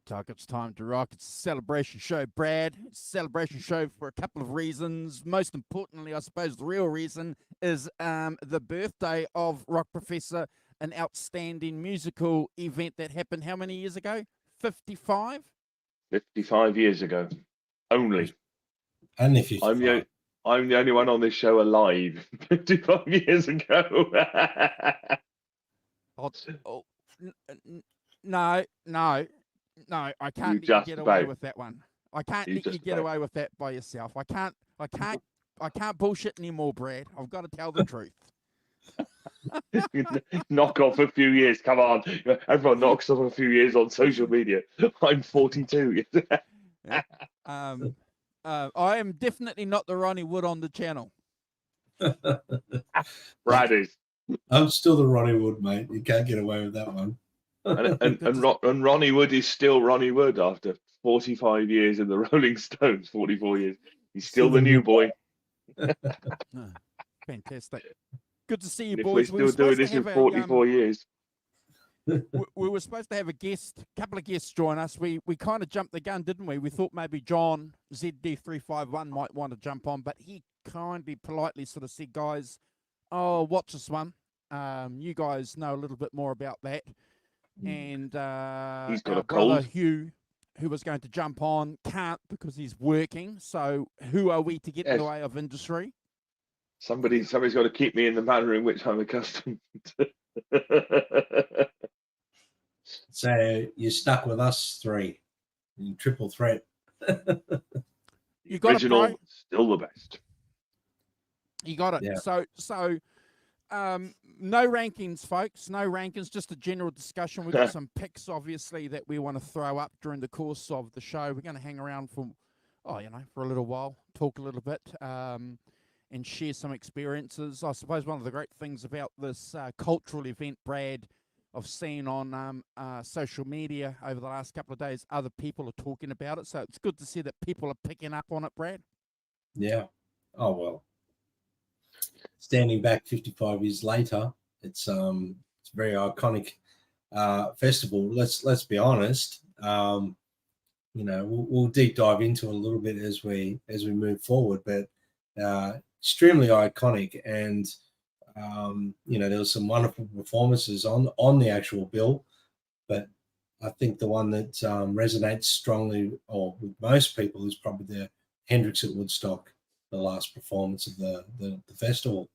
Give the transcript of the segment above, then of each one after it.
Woodstock. It's time to rock. It's a celebration show, Brad. It's a celebration show for a couple of reasons. Most importantly, I suppose the real reason is the birthday of Rock Professor, an outstanding musical event that happened how many years ago? 55? 55 years ago. Only. Only 55. I'm the only one on this show alive 55 years ago. No, I can't let you just get away about. with that one. I can't You let you just get about. away with that by yourself. I can't bullshit anymore, Brad. I've got to tell the truth. Knock off a few years. Come on. Everyone knocks off a few years on social media. I'm 42. I am definitely not the Ronnie Wood on the channel. Brad is. I'm still the Ronnie Wood, mate. You can't get away with that one. And Ronnie Wood is still Ronnie Wood after 45 years in the Rolling Stones, 44 years. He's still the new boy. Fantastic. Good to see you, And if boys. we're still doing this in 44 years. We were supposed to have a couple of guests join us. We kind of jumped the gun, didn't we? We thought maybe John ZD351 might want to jump on, but he kindly, politely sort of said, guys, watch this one. You guys know a little bit more about that. And he's got our a brother cold. Hugh, who was going to jump on, can't because he's working. So who are we to get in the way of industry? Somebody's got to keep me in the manner in which I'm accustomed. So you're stuck with us three in triple threat. You got original, it, bro. still the best. You got it. Yeah. So no rankings, folks. No rankings, just a general discussion. We've got some picks, obviously, that we want to throw up during the course of the show. We're going to hang around for a little while, talk a little bit, and share some experiences. I suppose one of the great things about this cultural event, Brad, I've seen on social media over the last couple of days, other people are talking about it. So it's good to see that people are picking up on it, Brad. Yeah. Oh, well. Standing back 55 years later, it's a very iconic festival. Let's be honest. We'll deep dive into it a little bit as we move forward, but extremely iconic. And there was some wonderful performances on the actual bill, but I think the one that resonates strongly, or with most people, is probably the Hendrix at Woodstock, the last performance of the festival.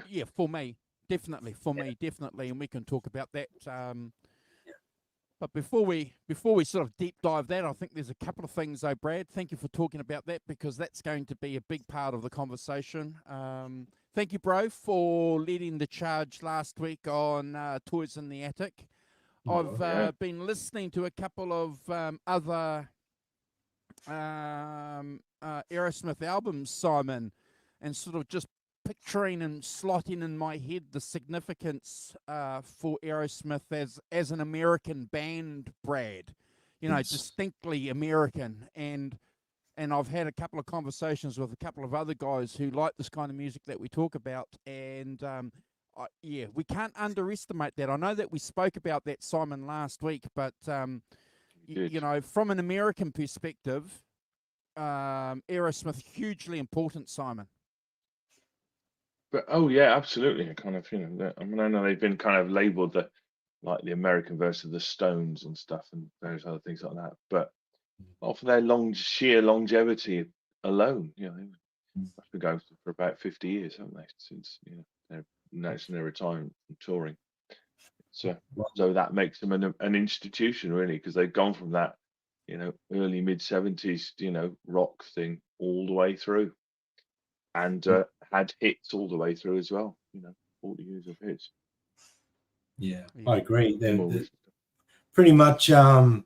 Yeah, for me, definitely. And we can talk about that. But before we sort of deep dive that, I think there's a couple of things, though, Brad. Thank you for talking about that, because that's going to be a big part of the conversation. Thank you, bro, for leading the charge last week on Toys in the Attic. I've been listening to a couple of other Aerosmith albums, Simon, and sort of just picturing and slotting in my head the significance for Aerosmith as an American band, Brad. Distinctly American. And I've had a couple of conversations with a couple of other guys who like this kind of music that we talk about. And we can't underestimate that. I know that we spoke about that, Simon, last week, but from an American perspective, Aerosmith hugely important, Simon. But absolutely. Kind of, I know they've been kind of labelled the American version of the Stones and stuff, and various other things like that. But not for their sheer longevity alone. They've been going for about 50 years, haven't they? Since they're announcing their retirement from touring. So that makes them an institution, really, because they've gone from that, early mid-70s, rock thing all the way through, and had hits all the way through as well. 40 years of hits. Yeah, I agree. They're pretty much, from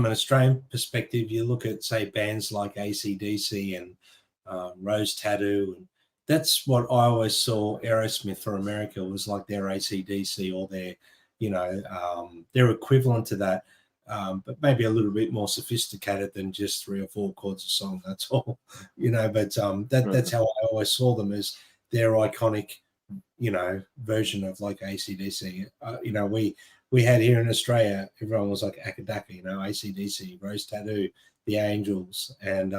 an Australian perspective, you look at, say, bands like AC/DC and Rose Tattoo, and that's what I always saw Aerosmith for America was like their AC/DC or their equivalent to that, but maybe a little bit more sophisticated than just 3 or 4 chords a song. That's all, But that's how I always saw them, as their iconic, version of like AC/DC. we had here in Australia, everyone was like Akadaka, you know, AC/DC, Rose Tattoo, The Angels, and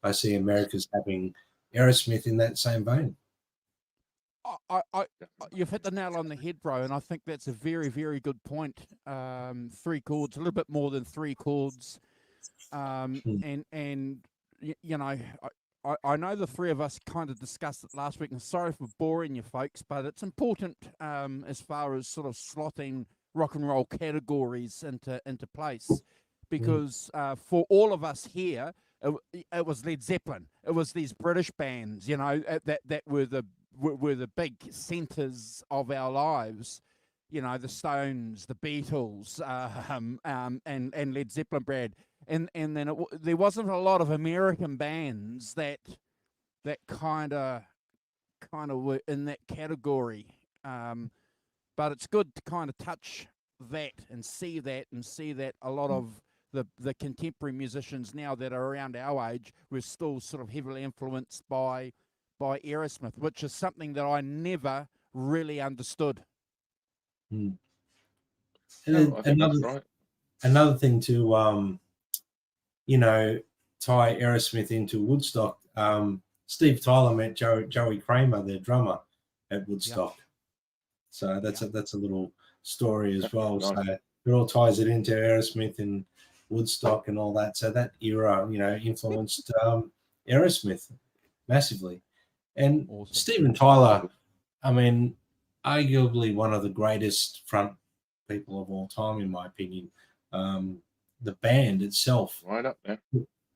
I see America's having Aerosmith in that same vein. You've hit the nail on the head, bro, and I think that's a very, very good point. 3 chords, a little bit more than 3 chords, and you know, I know the 3 of us kind of discussed it last week, and sorry for boring you folks, but it's important as far as sort of slotting rock and roll categories into place, because for all of us here, it was Led Zeppelin, it was these British bands, you know, that were the big centers of our lives, you know, the Stones, the Beatles, and Led Zeppelin, Brad, and then there wasn't a lot of American bands that kind of were in that category, but it's good to kind of touch that and see that a lot of the contemporary musicians now that are around our age were still sort of heavily influenced by Aerosmith, which is something that I never really understood. And No, I think that's right. Another thing to you know, tie Aerosmith into Woodstock. Steve Tyler met Joey Kramer, their drummer, at Woodstock. Yep. So that's a little story as well. Nice. So it all ties it into Aerosmith and Woodstock and all that. So that era, you know, influenced Aerosmith massively. And awesome. Steven Tyler, I mean, arguably one of the greatest front people of all time, in my opinion. The band itself, right up there,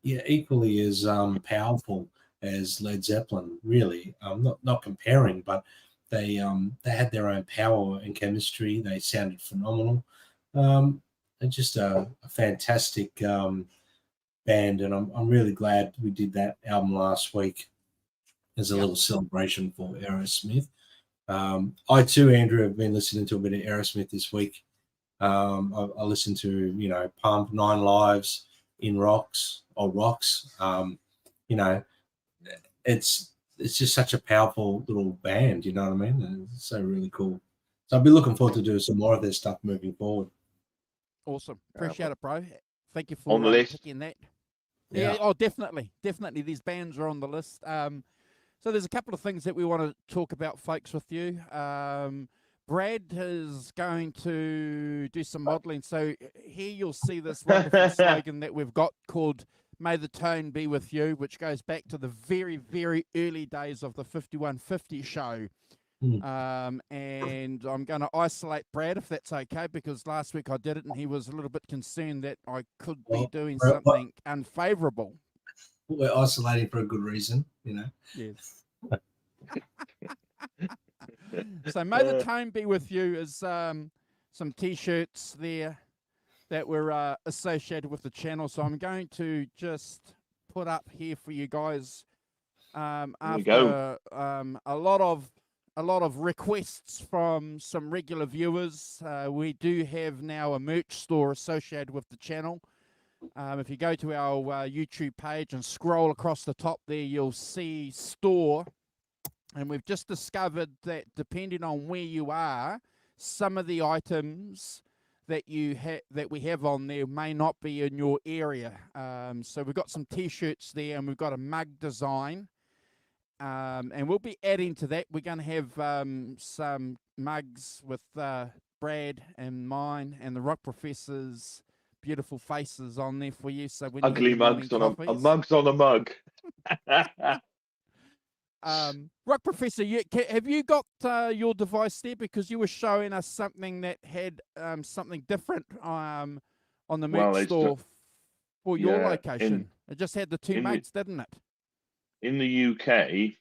yeah, equally as powerful as Led Zeppelin. Really, not comparing, but they had their own power and chemistry. They sounded phenomenal. They're just a fantastic band, and I'm really glad we did that album last week as a little celebration for Aerosmith. I too, Andrew, have been listening to a bit of Aerosmith this week. I listened to, you know, Pump, 9 Lives, In Rocks. You know, it's just such a powerful little band, you know what I mean? And it's so really cool. So I'll be looking forward to doing some more of their stuff moving forward. Awesome. Appreciate it, bro. Thank you for picking that. Yeah. Oh, definitely. These bands are on the list. So there's a couple of things that we want to talk about, folks, with you. Brad is going to do some modelling. So here you'll see this wonderful slogan that we've got called "May the Tone Be With You," which goes back to the very, very early days of the 5150 show. And I'm going to isolate Brad, if that's okay, because last week I did it and he was a little bit concerned that I could be doing something unfavourable. We're isolating for a good reason, you know. Yes. So May the Tone Be With You is some T-shirts there that were associated with the channel. So I'm going to just put up here for you guys after a lot of requests from some regular viewers. We do have now a merch store associated with the channel. If you go to our YouTube page and scroll across the top there, you'll see store. And we've just discovered that depending on where you are, some of the items that we have on there may not be in your area. So we've got some T-shirts there, and we've got a mug design. And we'll be adding to that. We're going to have some mugs with Brad and mine and the Rock Professor's beautiful faces on there for you. So when ugly mugs on a mug's on a mug. Rock Professor, have you got your device there? Because you were showing us something that had something different on the merch store for your location. It just had the 2 mugs, didn't it? In the UK,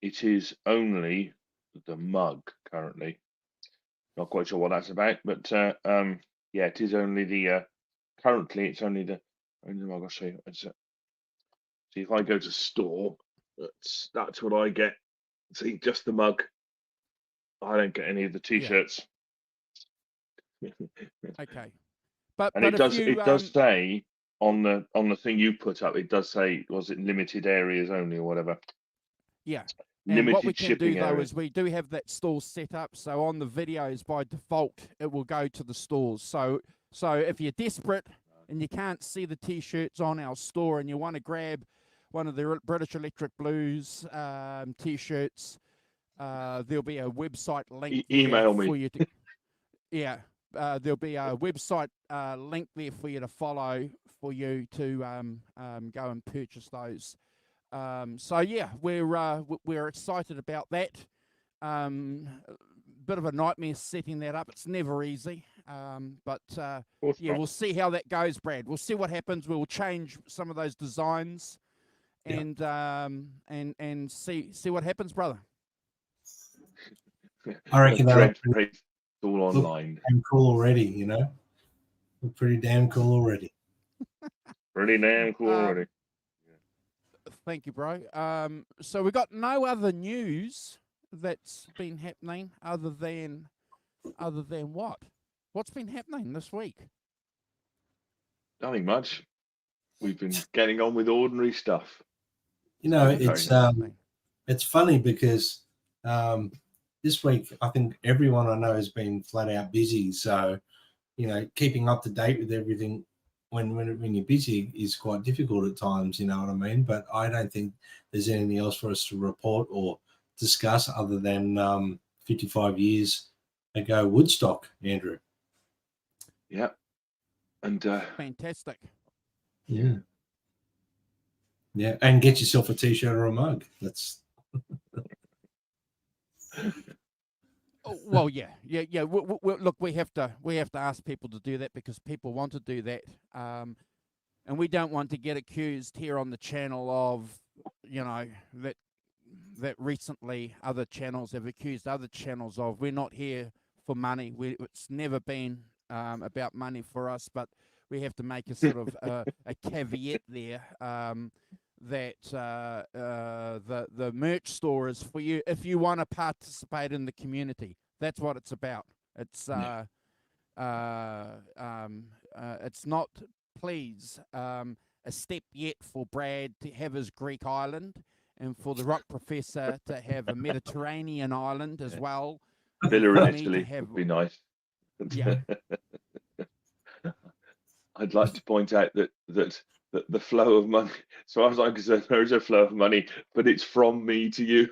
it is only the mug currently. Not quite sure what that's about, but yeah, it is only the currently it's only the mug. I'll show you. See, if I go to store, that's what I get. See, just the mug. I don't get any of the T-shirts. Yeah. Okay, but it does say on the thing you put up, it does say, was it limited areas only or whatever? Yeah. And what we Limited can shipping do though area. is we do have that store set up, so on the videos by default it will go to the stores. So if you're desperate and you can't see the t-shirts on our store and you want to grab one of the British Electric Blues t-shirts, there'll be a website link Email for me. you to there'll be a website link there for you to follow for you to go and purchase those. So yeah, we're excited about that. Bit of a nightmare setting that up. It's never easy. But yeah, we'll see how that goes, Brad. We'll see what happens. We'll change some of those designs and see what happens, brother. I reckon Dread race all online. Damn cool already, you know. Look pretty damn cool already. Pretty damn cool already. Thank you, bro. So we got no other news that's been happening other than what? What's been happening this week? Nothing much. We've been getting on with ordinary stuff. You know, it's funny because this week I think everyone I know has been flat out busy. So, you know, keeping up to date with everything when you're busy is quite difficult at times, you know what I mean? But I don't think there's anything else for us to report or discuss other than 55 years ago Woodstock, Andrew. Yeah. And fantastic. Yeah. Yeah, and get yourself a t-shirt or a mug. That's well, yeah. Look, we have to ask people to do that because people want to do that, and we don't want to get accused here on the channel of, you know, that recently other channels have accused other channels of. We're not here for money. It's never been about money for us, but we have to make a sort of a caveat there. That the merch store is for you if you want to participate in the community. That's what it's about. It's it's not, please, a step yet for Brad to have his Greek island and for the Rock Professor to have a Mediterranean island as well. Villa in Italy would be nice. Yeah. I'd like to point out that the flow of money, as far as I'm concerned, there is a flow of money, but it's from me to you.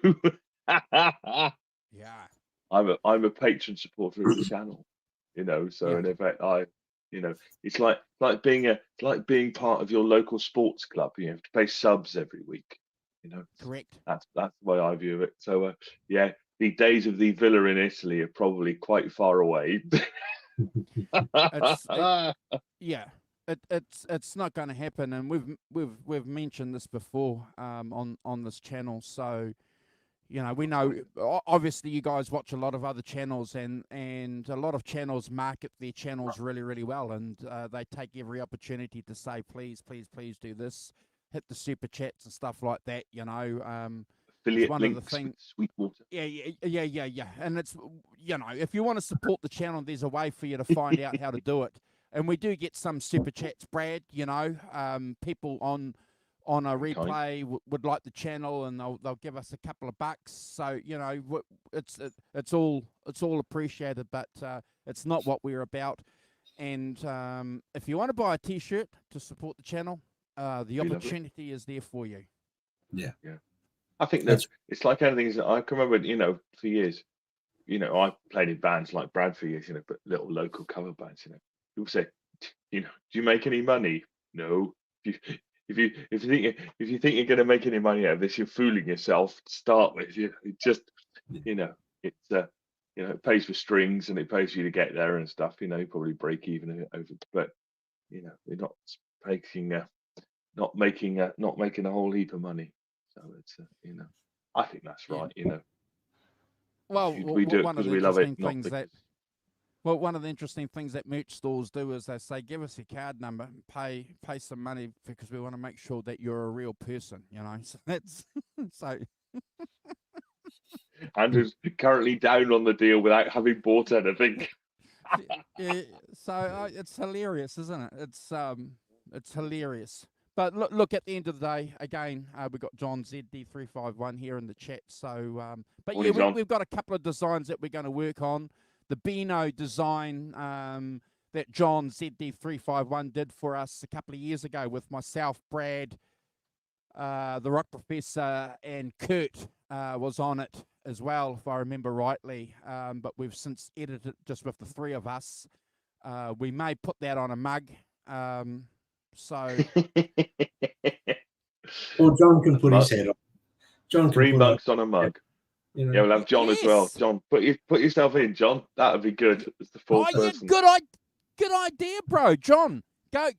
Yeah. I'm a patron supporter of the channel, you know. So in effect, it's like being part of your local sports club. You have to pay subs every week, you know. Correct. That's the way I view it. So yeah, the days of the villa in Italy are probably quite far away. It's not going to happen, and we've mentioned this before on this channel. So, you know, we know obviously you guys watch a lot of other channels, and a lot of channels market their channels really, really well, and they take every opportunity to say, please do this, hit the super chats and stuff like that. You know, affiliate one links of the things. Sweetwater. Yeah. And it's, you know, if you want to support the channel, there's a way for you to find out how to do it. And we do get some super chats, Brad. You know, people on a replay would like the channel, and they'll give us a couple of bucks. So, you know, it's all appreciated, but it's not what we're about. And if you want to buy a t-shirt to support the channel, the opportunity is there for you. Yeah. I think it's like anything. I can remember, you know, for years, you know, I played in bands like Brad for years, you know, but little local cover bands, you know. People say, you know, do you make any money? No. If you think you're going to make any money out of this, you're fooling yourself to start with. It just, you know, it's you know, it pays for strings and it pays for you to get there and stuff. You know, you probably break even over, but you know, we're not making a whole heap of money. So it's you know, I think that's right. You know, well, we do it because we love it, not because. Well, one of the interesting things that merch stores do is they say, give us your card number, pay some money because we want to make sure that you're a real person, you know. So that's so. Andrew's currently down on the deal without having bought anything. Yeah, so it's hilarious, isn't it? It's hilarious. But look, at the end of the day, again, we've got John ZD351 here in the chat. So, but yeah, we've got a couple of designs that we're going to work on. The Beano design that John ZD351 did for us a couple of years ago with myself, Brad, the Rock Professor, and Kurt was on it as well, if I remember rightly. But we've since edited it just with the three of us. We may put that on a mug. So, or John can put his head on. John can 3 put mugs on a mug. You know? Yeah, we'll have John as well. John, put yourself in, John. That would be good. As the fourth person. Yeah, good idea, bro. John, go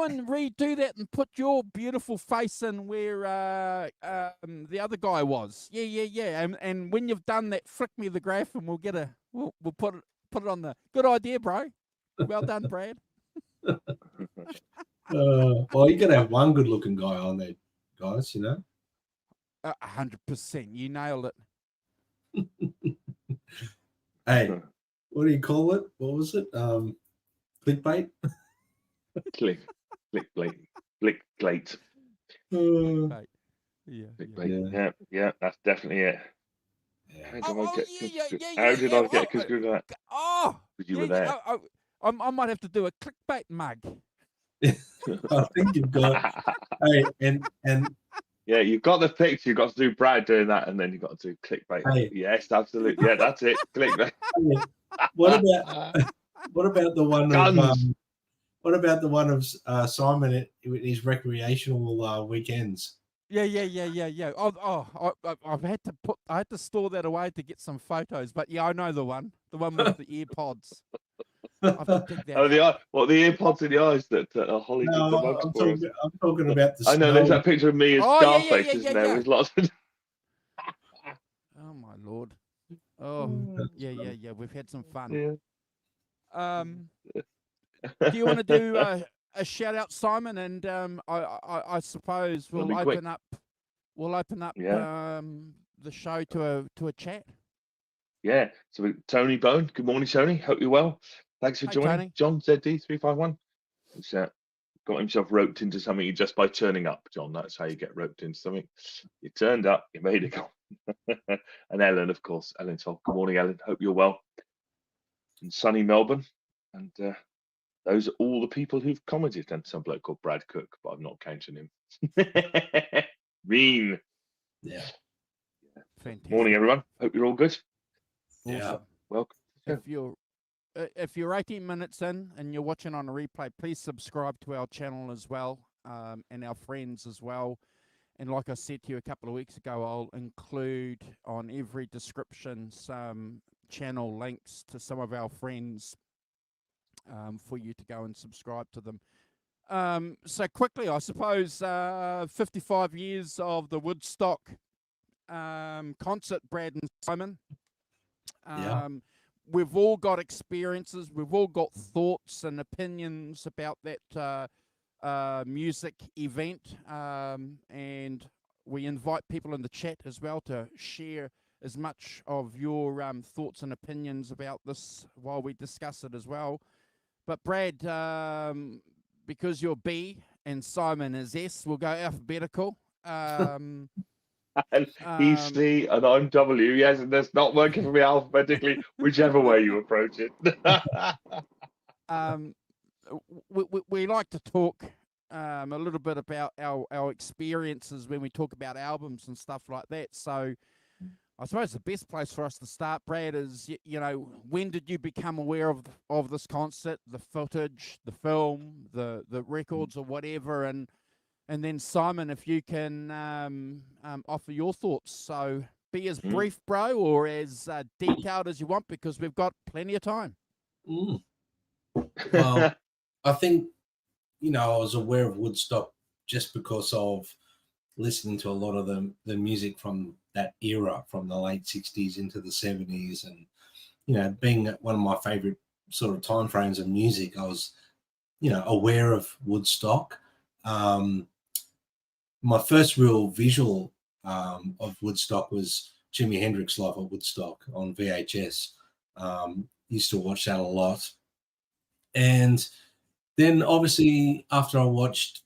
and redo that and put your beautiful face in where the other guy was. Yeah. And when you've done that, flick me the graph and we'll put it on the. Good idea, bro. Well done, Brad. Well, you gotta have one good-looking guy on there, guys. 100%. You nailed it. Hey, what do you call it? What was it? Clickbait? Clickbait. Yeah, that's definitely it. Yeah. How did I get construed that? Oh, because you were there. I might have to do a clickbait mug. I think you've got. Hey, and yeah, you've got the picture. You've got to do Brad doing that, and then you've got to do clickbait. Hey. Yes, absolutely. Yeah, that's it. Clickbait. What about the one of what about the one of Simon in his recreational weekends? Yeah. I've had to store that away to get some photos. But yeah, I know the one with the earpods. I have to dig that out. The earpods in the eyes that Holly did the mugs for us. I'm talking about the. I know. There's that picture of me as Scarface, isn't there? Yeah. With lots of. Oh my lord. Oh yeah. We've had some fun. Yeah. Do you want to do a shout out, Simon? And I suppose we'll open up the show to a chat. Yeah. So Tony Bone. Good morning, Tony. Hope you're well. Thanks for joining. Tony. John ZD351. He's got himself roped into something just by turning up, John. That's how you get roped into something. You turned up, you made it go. And Ellen, of course. Ellen told. Good morning, Ellen. Hope you're well. In sunny Melbourne. And those are all the people who've commented. And some bloke called Brad Cook, but I'm not counting him. Mean. Yeah. Fantastic. Morning, everyone. Hope you're all good. Awesome. Yeah. Welcome. If you're 18 minutes in and you're watching on a replay, please subscribe to our channel as well, and our friends as well. And like I said to you a couple of weeks ago, I'll include on every description some channel links to some of our friends for you to go and subscribe to them. So quickly, I suppose, 55 years of the Woodstock concert, Brad and Simon. We've all got experiences. We've all got thoughts and opinions about that music event. And we invite people in the chat as well to share as much of your thoughts and opinions about this while we discuss it as well. But Brad, because you're B and Simon is S, we'll go alphabetical. And he's C and I'm W. Yes, and that's not working for me alphabetically, whichever way you approach it. We like to talk a little bit about our experiences when we talk about albums and stuff like that. So I suppose the best place for us to start, Brad, is, when did you become aware of this concert, the footage, the film, the records or whatever, and then Simon, if you can offer your thoughts. So be as brief, bro, or as detailed as you want, because we've got plenty of time. Well, I think, I was aware of Woodstock just because of listening to a lot of the music from that era, from the late 60s into the 70s. And, being one of my favorite sort of time frames of music, I was, aware of Woodstock. My first real visual of Woodstock was Jimi Hendrix live at Woodstock on VHS. Used to watch that a lot. And then obviously after I watched,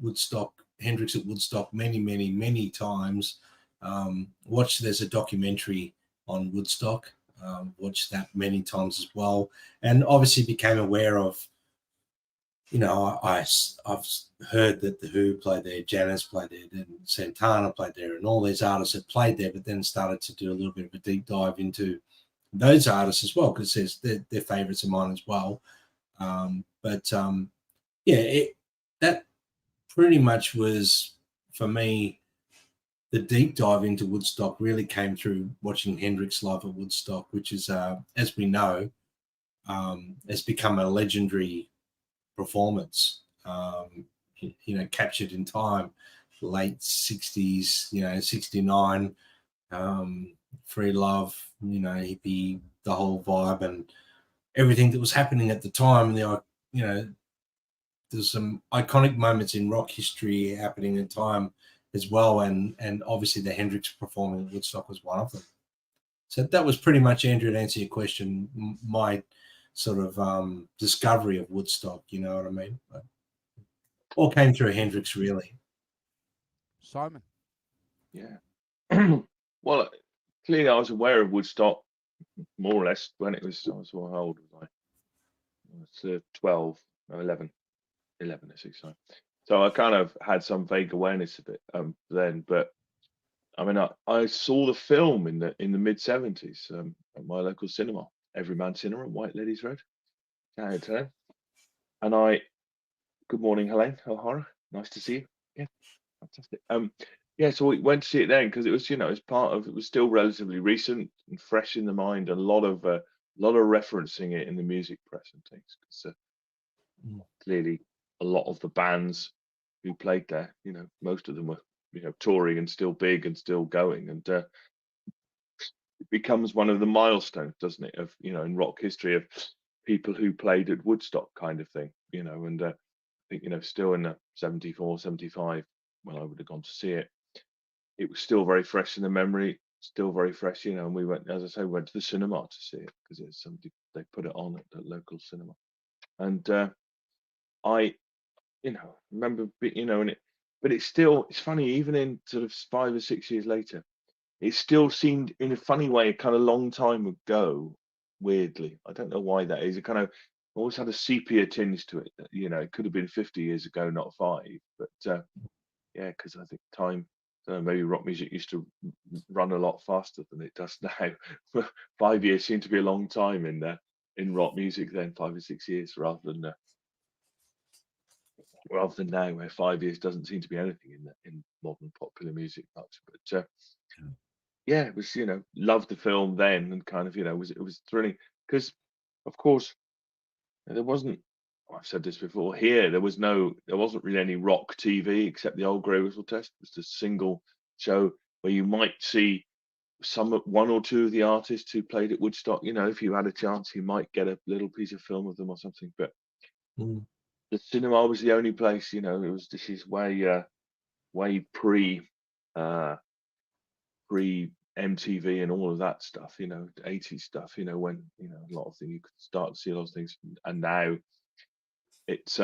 Woodstock, Hendrix at Woodstock many times. There's a documentary on Woodstock. Watched that many times as well, and obviously became aware of, I've heard that the Who played there, Janis played there, then Santana played there, and all these artists had played there, but then started to do a little bit of a deep dive into those artists as well, because they're favorites of mine as well. That pretty much was, for me, the deep dive into Woodstock really came through watching Hendrix live at Woodstock, which is, as we know, has become a legendary performance, captured in time, late 60s, 69, free love, hippie, the whole vibe and everything that was happening at the time. There's some iconic moments in rock history happening in time as well, and obviously the Hendrix performing at Woodstock was one of them. So that was pretty much, Andrew, to answer your question, my sort of discovery of Woodstock, you know what I mean? But all came through Hendrix, really. Simon? Yeah. Well, clearly I was aware of Woodstock, more or less, when it was, how old was I? I was 12, no, 11 at 6 times. So I kind of had some vague awareness of it then, but I mean, I saw the film in the mid 70s at my local cinema, Everyman Cinema on White Ladies Road. And good morning, Helene O'Hara. Nice to see you. Yeah, fantastic. So we went to see it then because it was, it was still relatively recent and fresh in the mind, and a lot of referencing it in the music press and things. Because clearly, a lot of the bands who played there, most of them were, touring and still big and still going, and it becomes one of the milestones, doesn't it, of in rock history, of people who played at Woodstock, kind of thing, and I think still in the 74, 75 when I would have gone to see it, it was still very fresh in the memory, still very fresh, and we went, as I say, we went to the cinema to see it because it's somebody, they put it on at the local cinema, and I remember, and it's funny, even in sort of 5 or 6 years later, it still seemed, in a funny way, a kind of long time ago, weirdly. I don't know why that is. It kind of always had a sepia tinge to it. It could have been 50 years ago, not 5. But because I think time, maybe rock music used to run a lot faster than it does now. 5 years seemed to be a long time in rock music then, 5 or 6 years, rather than now, where 5 years doesn't seem to be anything in modern popular music much. But it was, loved the film then, and kind of, it was thrilling because, of course, there wasn't. I've said this before. Here, there wasn't really any rock TV except the old Grey Whistle Test. It was a single show where you might see one or two of the artists who played at Woodstock. If you had a chance, you might get a little piece of film of them or something. But the cinema was the only place. This is way pre MTV and all of that stuff, 80s stuff, when, a lot of things, you could start to see a lot of things. And now it's,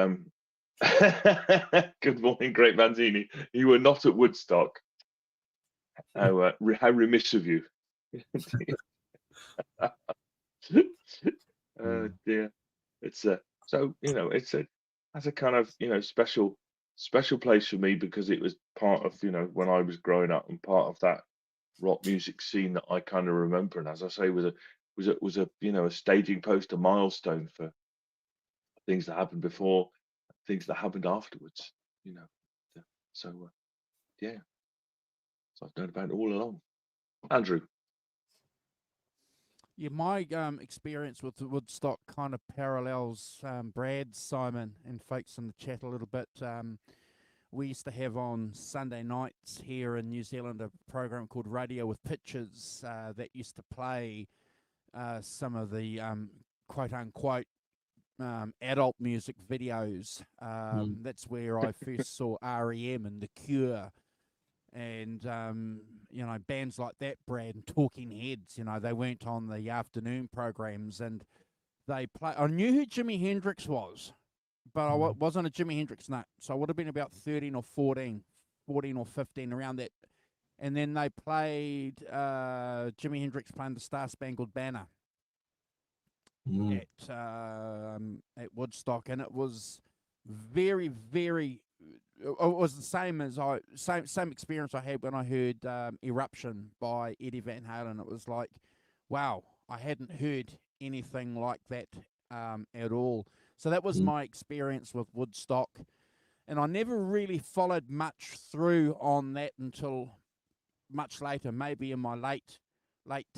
good morning, Great Manzini. You were not at Woodstock. How remiss of you. Oh dear. It's that's a kind of, special place for me, because it was part of, when I was growing up, and part of that rock music scene that I kind of remember, and as I say, was a a staging post, a milestone for things that happened before, things that happened afterwards. So yeah, so I've known about it all along. Andrew. Yeah, my experience with the Woodstock kind of parallels Brad's, Simon, and folks in the chat a little bit. We used to have on Sunday nights here in New Zealand a program called Radio with Pictures that used to play some of the quote-unquote adult music videos. That's where I first saw REM and The Cure, and bands like that, Brad, and Talking Heads. They weren't on the afternoon programs, and they play. I knew who Jimi Hendrix was, but I wasn't a Jimi Hendrix nut. So I would have been about 13 or 14 or 15, around that. And then they played Jimi Hendrix playing the Star Spangled Banner at Woodstock, and it was very, very. It was the same same experience I had when I heard Eruption by Eddie Van Halen. It was like, wow, I hadn't heard anything like that at all. So that was my experience with Woodstock, and I never really followed much through on that until much later, maybe in my late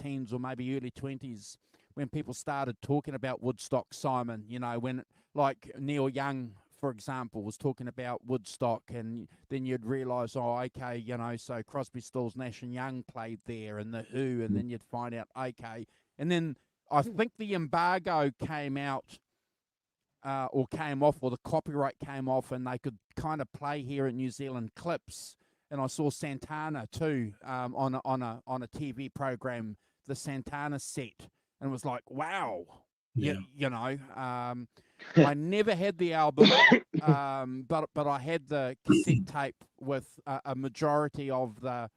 teens or maybe early 20s, when people started talking about Woodstock, Simon. You know, when like Neil Young, for example, was talking about Woodstock, and then you'd realise, oh, okay, you know, so Crosby, Stills, Nash and Young played there, and the Who, and then you'd find out, okay, and then I think the embargo came out, or came off, or the copyright came off, and they could kind of play here in New Zealand clips. And I saw Santana too on a TV program, the Santana set, and it was like, wow, you know. I never had the album, but I had the cassette tape with a majority of the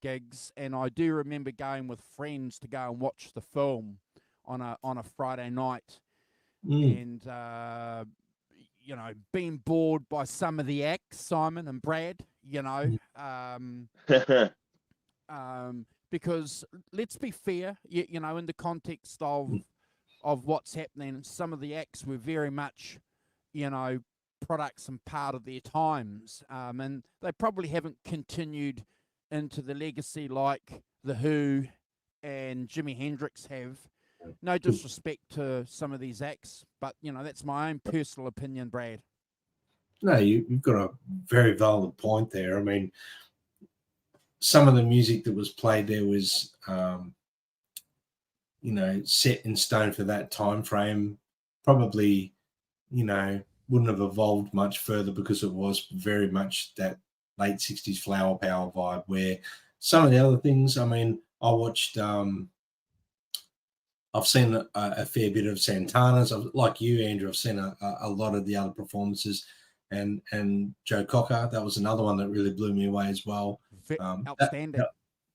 gigs, and I do remember going with friends to go and watch the film on a Friday night, and you know, being bored by some of the acts, Simon and Brad, you know, because let's be fair, you know, in the context of what's happening, some of the acts were very much, you know, products and part of their times, and they probably haven't continued into the legacy like the Who and Jimi Hendrix have. No disrespect to some of these acts, but, you know, that's my own personal opinion, Brad. No, you've got a very valid point there. I mean, some of the music that was played there was, you know, set in stone for that time frame. Probably, you know, wouldn't have evolved much further because it was very much that late 60s flower power vibe, where some of the other things, I mean, I watched... I've seen a fair bit of Santana's. Like you, Andrew, I've seen a lot of the other performances, and Joe Cocker. That was another one that really blew me away as well. Outstanding.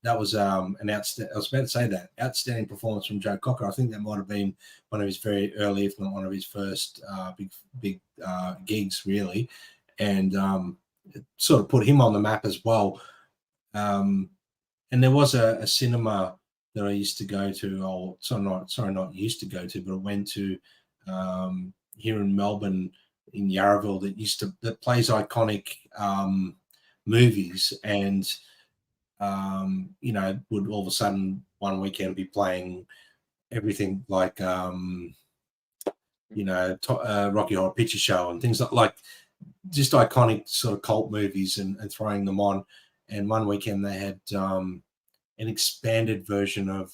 That was an outstanding. I was about to say that outstanding performance from Joe Cocker. I think that might have been one of his very early, if not one of his first big gigs, really, and it sort of put him on the map as well. And there was a cinema that I used to go to, not used to go to, but I went to here in Melbourne, in Yarraville, that plays iconic movies, and you know, would all of a sudden one weekend be playing everything like you know, Rocky Horror Picture Show and things like just iconic sort of cult movies, and throwing them on. And one weekend they had an expanded version of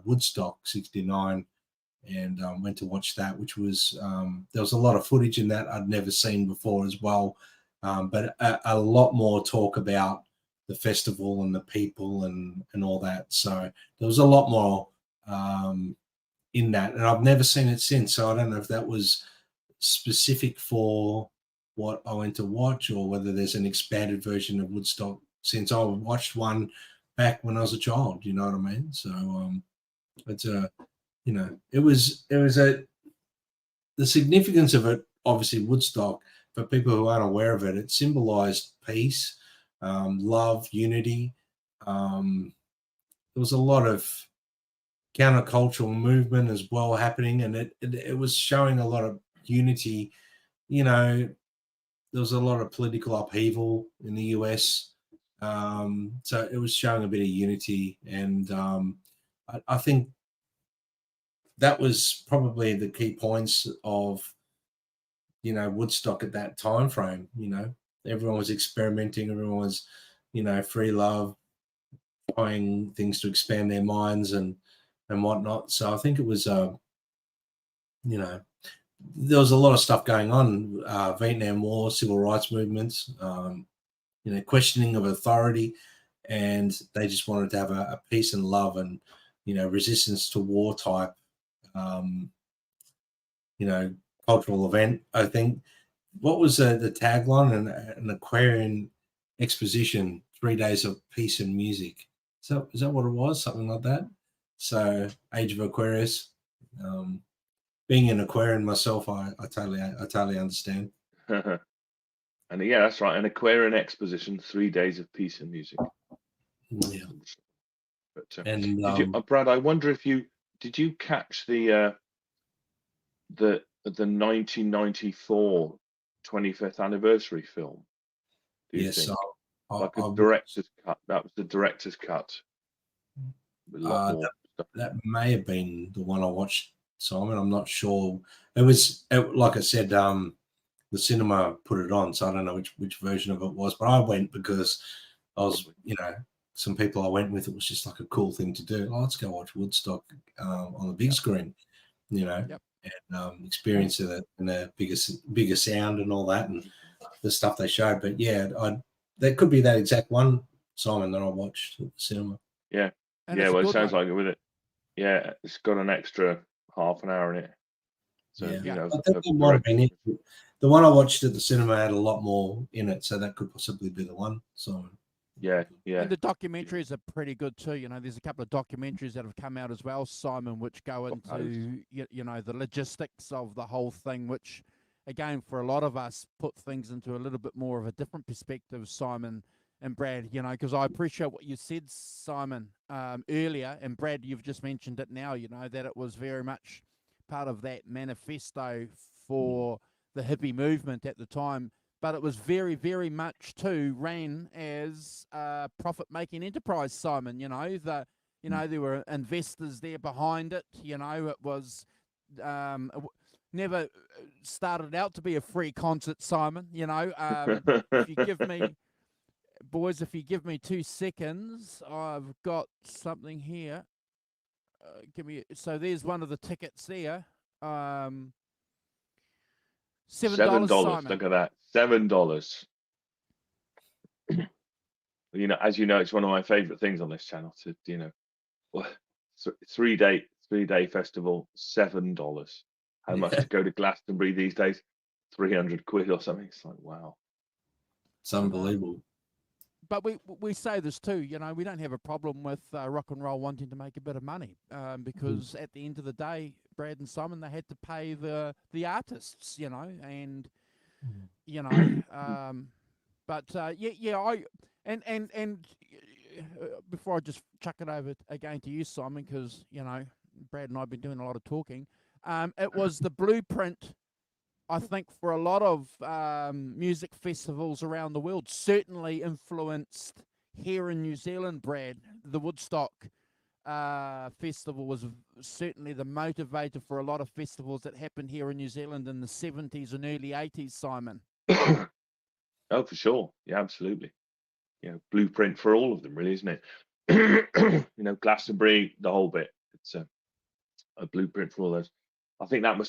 Woodstock '69, and went to watch that, which was there was a lot of footage in that I'd never seen before as well, but a lot more talk about the festival and the people and all that. So there was a lot more in that, and I've never seen it since. So I don't know if that was specific for what I went to watch, or whether there's an expanded version of Woodstock, since I watched one back when I was a child, you know what I mean? So it's you know, it was the significance of it, obviously Woodstock, for people who aren't aware of it, it symbolized peace, love, unity. There was a lot of countercultural movement as well happening, and it was showing a lot of unity. You know, there was a lot of political upheaval in the US. So it was showing a bit of unity, and I think that was probably the key points of, you know, Woodstock at that time frame. You know, everyone was experimenting, everyone was, you know, free love, trying things to expand their minds and whatnot. So I think it was, you know, there was a lot of stuff going on, Vietnam War, civil rights movements, you know, questioning of authority, and they just wanted to have a peace and love and, you know, resistance to war type, you know, cultural event. I think what was the tagline? An Aquarian exposition, 3 days of peace and music. So is that what it was? Something like that. So Age of Aquarius. Being an Aquarian myself, I totally understand. And yeah, that's right. An Aquarian exposition, 3 days of peace and music. Yeah. But And did you, Brad? I wonder if did you catch the 1994 25th anniversary film? Do you yes, think? Like a director's cut. That was the director's cut. With a lot more stuff. That may have been the one I watched, Simon. I'm not sure. It was like I said, the cinema put it on, so I don't know which version of it was. But I went because I was, some people I went with. It was just like a cool thing to do. Oh, let's go watch Woodstock on the big screen, and experience it in the bigger sound and all that, and the stuff they showed. But yeah, that could be that exact one, Simon, that I watched at the cinema. Yeah. Well, it sounds like it with it. Yeah, it's got an extra half an hour in it. So, I think that might have been it. The one I watched at the cinema had a lot more in it, so that could possibly be the one. So, yeah. And the documentaries are pretty good too. There's a couple of documentaries that have come out as well, Simon, which go into the logistics of the whole thing, which, again, for a lot of us, put things into a little bit more of a different perspective, Simon and Brad, because I appreciate what you said, Simon, earlier, and Brad, you've just mentioned it now, that it was very much part of that manifesto for the hippie movement at the time, but it was very, very much too ran as a profit-making enterprise, Simon. There were investors there behind it. It was never started out to be a free concert, Simon. If you give me, boys, if you give me 2 seconds, I've got something here. So there's one of the tickets there. $7, Simon. Look at that, $7. As you know, it's one of my favorite things on this channel. To 3-day festival, $7. How much to go to Glastonbury these days? 300 quid or something. It's like, wow, it's unbelievable. But we say this too, we don't have a problem with rock and roll wanting to make a bit of money, because at the end of the day, Brad and Simon, they had to pay the artists, and but before I just chuck it over again to you, Simon, because Brad and I've been doing a lot of talking. It was the blueprint, I think, for a lot of music festivals around the world. Certainly influenced here in New Zealand, Brad. The Woodstock festival was certainly the motivator for a lot of festivals that happened here in New Zealand in the 70s and early 80s, Simon. Oh, for sure. Yeah, absolutely. Blueprint for all of them, really, isn't it? Glastonbury, the whole bit. It's a blueprint for all those. I think that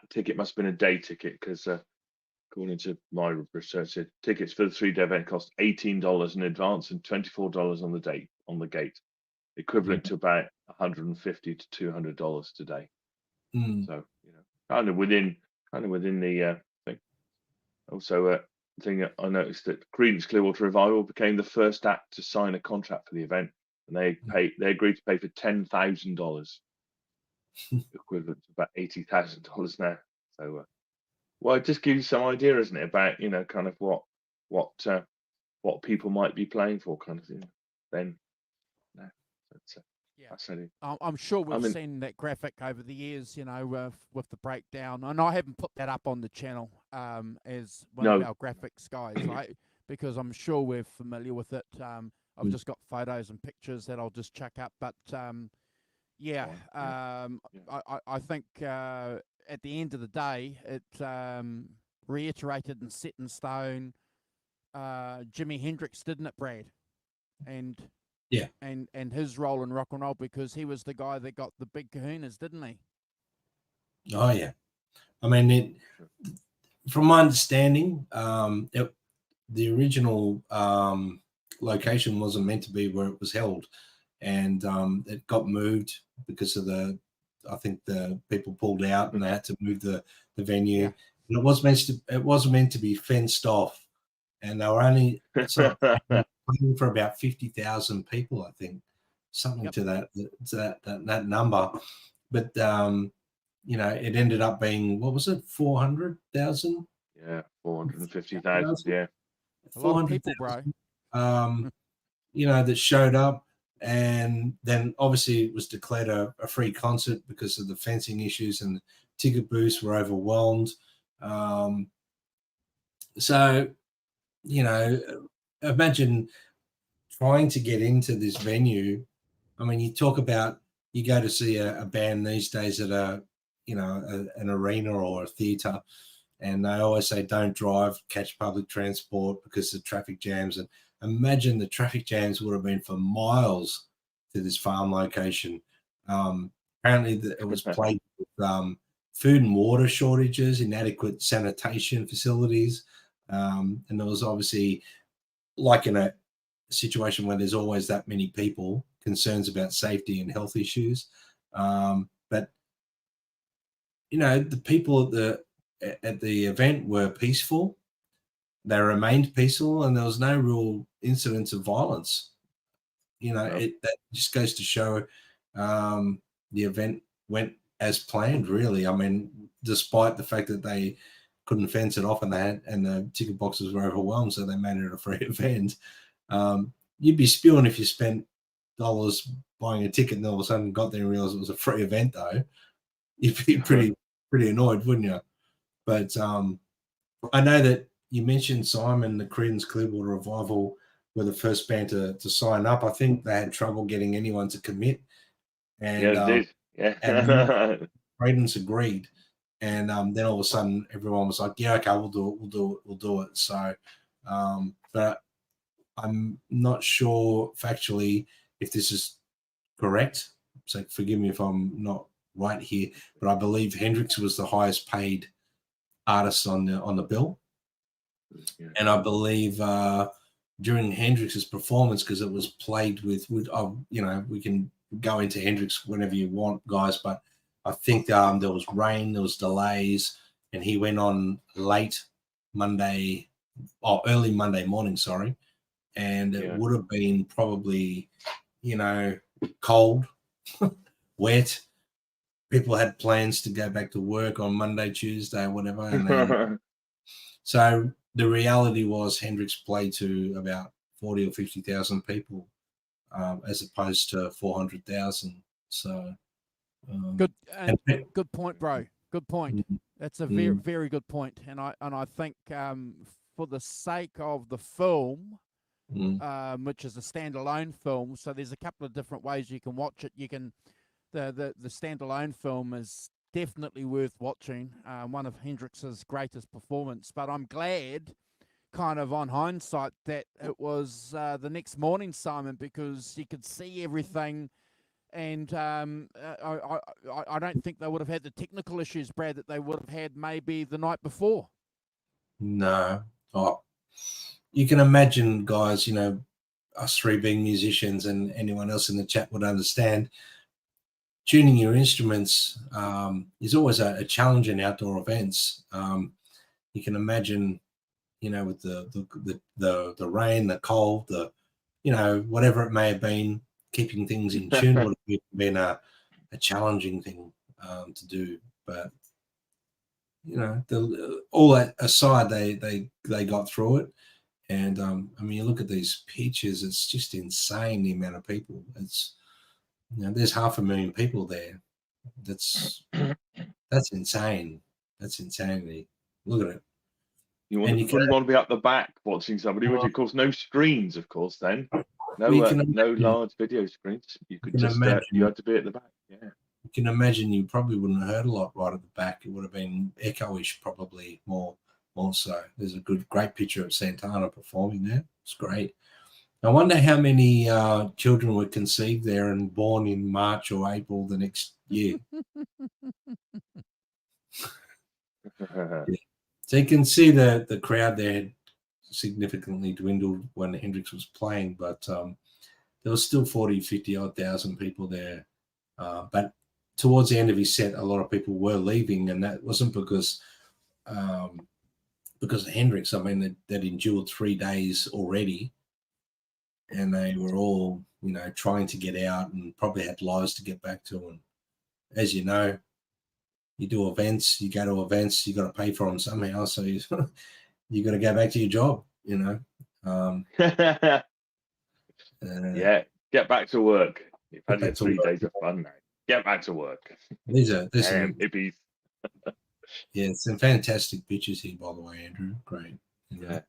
ticket must have been a day ticket, because according to my research, tickets for the 3-day event cost $18 in advance and $24 on the gate, equivalent to about $150 to $200 today. So kind of within the thing. Also, thing I noticed that Creedence Clearwater Revival became the first act to sign a contract for the event, and they agreed to pay for $10,000. Equivalent to about $80,000 now. So, well, it just gives you some idea, isn't it, about kind of what people might be playing for, kind of thing. Then, no, fascinating. I'm sure we've seen that graphic over the years, with the breakdown, and I haven't put that up on the channel as one of our graphics guys, right? Because I'm sure we're familiar with it. I've just got photos and pictures that I'll just chuck up, but. I think at the end of the day, it reiterated and set in stone Jimi Hendrix, didn't it, Brad? And his role in rock and roll, because he was the guy that got the big kahunas, didn't he? Oh yeah, I mean, from my understanding, the original location wasn't meant to be where it was held. And it got moved because of the I think the people pulled out and they had to move the venue. Yeah. And it was meant to be fenced off, and they were only sort of playing for about 50,000 people, I think, something to that number. But you know, it ended up being, what was it, 400,000? Yeah, 450,000. Yeah, a lot of people, bro. You know, that showed up, and then obviously it was declared a free concert because of the fencing issues, and the ticket booths were overwhelmed. So, you know, imagine trying to get into this venue. I mean, you talk about, you go to see a band these days at an arena or a theatre, and they always say don't drive, catch public transport because of traffic jams. And imagine the traffic jams would have been for miles to this farm location. Apparently it was plagued with food and water shortages, inadequate sanitation facilities, and there was obviously, like in a situation where there's always that many people, concerns about safety and health issues. But you know, the people at the event were peaceful. They remained peaceful, and there was no real incidents of violence. You know, that just goes to show the event went as planned, really. I mean, despite the fact that they couldn't fence it off and the ticket boxes were overwhelmed, so they made it a free event. You'd be spewing if you spent dollars buying a ticket and all of a sudden got there and realized it was a free event, though. You'd be pretty annoyed, wouldn't you? But I know that you mentioned Simon, the Creedence Clearwater Revival were the first band to sign up. I think they had trouble getting anyone to commit. And, yeah, they did. Yeah. And Creedence agreed. And then all of a sudden everyone was like, yeah, okay, we'll do it. So, but I'm not sure factually if this is correct. So forgive me if I'm not right here, but I believe Hendrix was the highest paid artist on the bill. Yeah. And I believe during Hendrix's performance, because it was played with, you know, we can go into Hendrix whenever you want, guys, but I think there was rain, there was delays, and he went on early Monday morning, sorry, and it would have been probably, you know, cold, wet. People had plans to go back to work on Monday, Tuesday, whatever. And so the reality was Hendrix played to about 40 or 50,000 people as opposed to 400,000. So good point, bro. Good point. That's a very, very good point. And I think for the sake of the film, which is a standalone film, so there's a couple of different ways you can watch it. You can the standalone film is definitely worth watching. One of Hendrix's greatest performance. But I'm glad, kind of on hindsight, that it was the next morning, Simon, because you could see everything. And I don't think they would have had the technical issues, Brad, that they would have had maybe the night before. No. Oh, you can imagine, guys, you know, us three being musicians, and anyone else in the chat would understand, tuning your instruments is always a challenge in outdoor events. You can imagine, you know, with the rain, the cold, you know, whatever it may have been, keeping things in tune would have been a challenging thing to do. But you know, all that aside, they got through it. And I mean, you look at these pictures; it's just insane the amount of people. It's, you know, there's 500,000 people there. That's insane. That's insanity. Look at it. You wouldn't want to be up the back watching somebody, would you? Of course, no screens, of course, then. No large video screens. You could just, you had to be at the back. Yeah. You can imagine you probably wouldn't have heard a lot right at the back. It would have been echoish, probably more so. There's a great picture of Santana performing there. It's great. I wonder how many children were conceived there and born in March or April the next year. Yeah. So you can see the crowd there had significantly dwindled when Hendrix was playing, but there was still 40, 50 odd thousand people there. But towards the end of his set, a lot of people were leaving, and that wasn't because of Hendrix. I mean, they'd endured 3 days already, and they were all, trying to get out and probably had lives to get back to. And as you know, you do events, you go to events, you got to pay for them somehow. So you got to go back to your job, Yeah, get back to work. You've had your 3 days of fun now. Get back to work. These are hippies. Yeah, some fantastic pictures here, by the way, Andrew. Great. Yeah.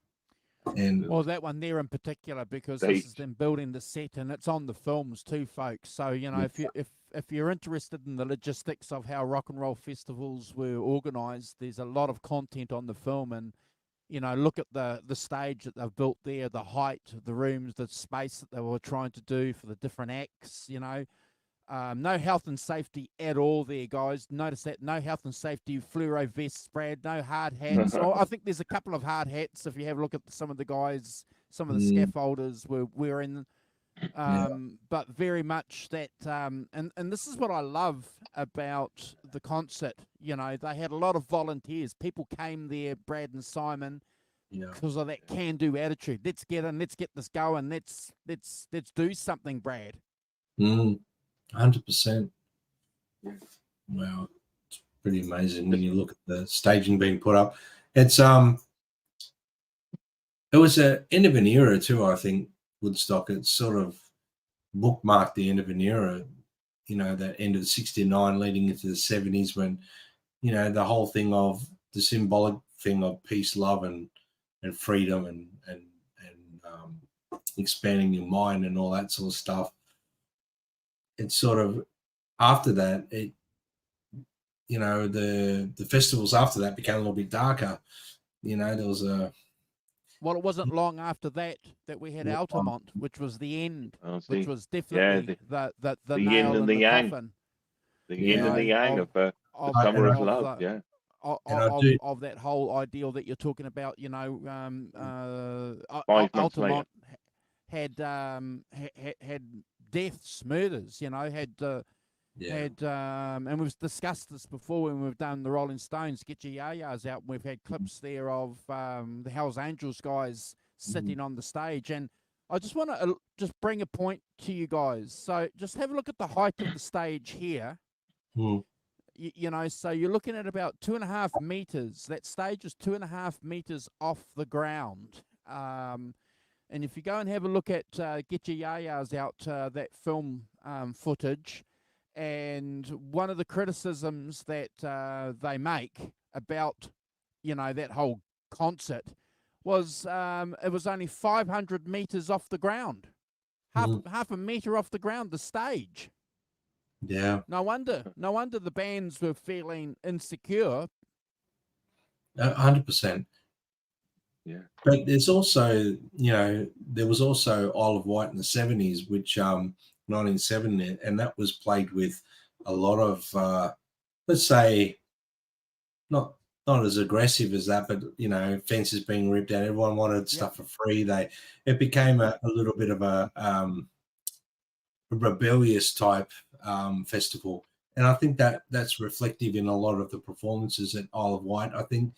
And well, that one there in particular, because this is them building the set, and it's on the films too, folks. So if you're interested in the logistics of how rock and roll festivals were organized, there's a lot of content on the film. And look at the stage that they've built there, the height, the rooms, the space that they were trying to do for the different acts. No health and safety at all there, guys. Notice that. No health and safety, fluoro vests, Brad, no hard hats. I think there's a couple of hard hats if you have a look at some of the guys, some of the scaffolders were wearing. But very much that, and this is what I love about the concert. They had a lot of volunteers. People came there, Brad and Simon, because of that can-do attitude. Let's get in, let's get this going, let's do something, Brad. 100%. Wow, it's pretty amazing when you look at the staging being put up. It was an end of an era too, I think. Woodstock, it sort of bookmarked the end of an era, that end of '69 leading into the '70s, when the whole thing of the symbolic thing of peace, love, and freedom, and expanding your mind and all that sort of stuff. It's sort of after that, the festivals after that became a little bit darker. There was Well, it wasn't long after that we had Altamont, which was the end, which was definitely the nail yin and in the yang. coffin. The yin and the yang of Summer of Love, of that whole ideal that you're talking about. 5 months later. Altamont had deaths, murders. And we've discussed this before when we've done the Rolling Stones Get Your Yayas Out. We've had clips there of the Hells Angels guys sitting on the stage, and I just want to just bring a point to you guys. So just have a look at the height of the stage here. So you're looking at about 2.5 meters. That stage is 2.5 meters off the ground. And if you go and have a look at Get Your Yayas Out, that film footage, and one of the criticisms that they make about, that whole concert was it was only 500 meters off the ground, half a meter off the ground, the stage. Yeah. No wonder the bands were feeling insecure. 100%. Yeah. But there's also, there was also Isle of Wight in the 70s, which 1970, and that was played with a lot of, let's say, not as aggressive as that, but fences being ripped out. Everyone wanted stuff for free. It became a little bit of a rebellious type festival, and I think that's reflective in a lot of the performances at Isle of Wight. I think,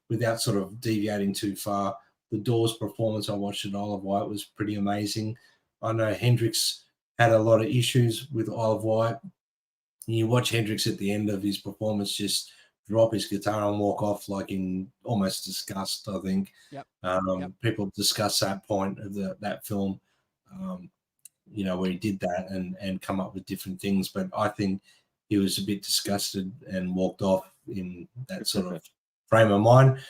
without sort of deviating too far, the Doors performance I watched at Isle of Wight was pretty amazing. I know Hendrix had a lot of issues with Isle of Wight. You watch Hendrix at the end of his performance just drop his guitar and walk off like in almost disgust, I think. People discuss that point of that film, where he did that and come up with different things. But I think he was a bit disgusted and walked off in that sort of frame of mind.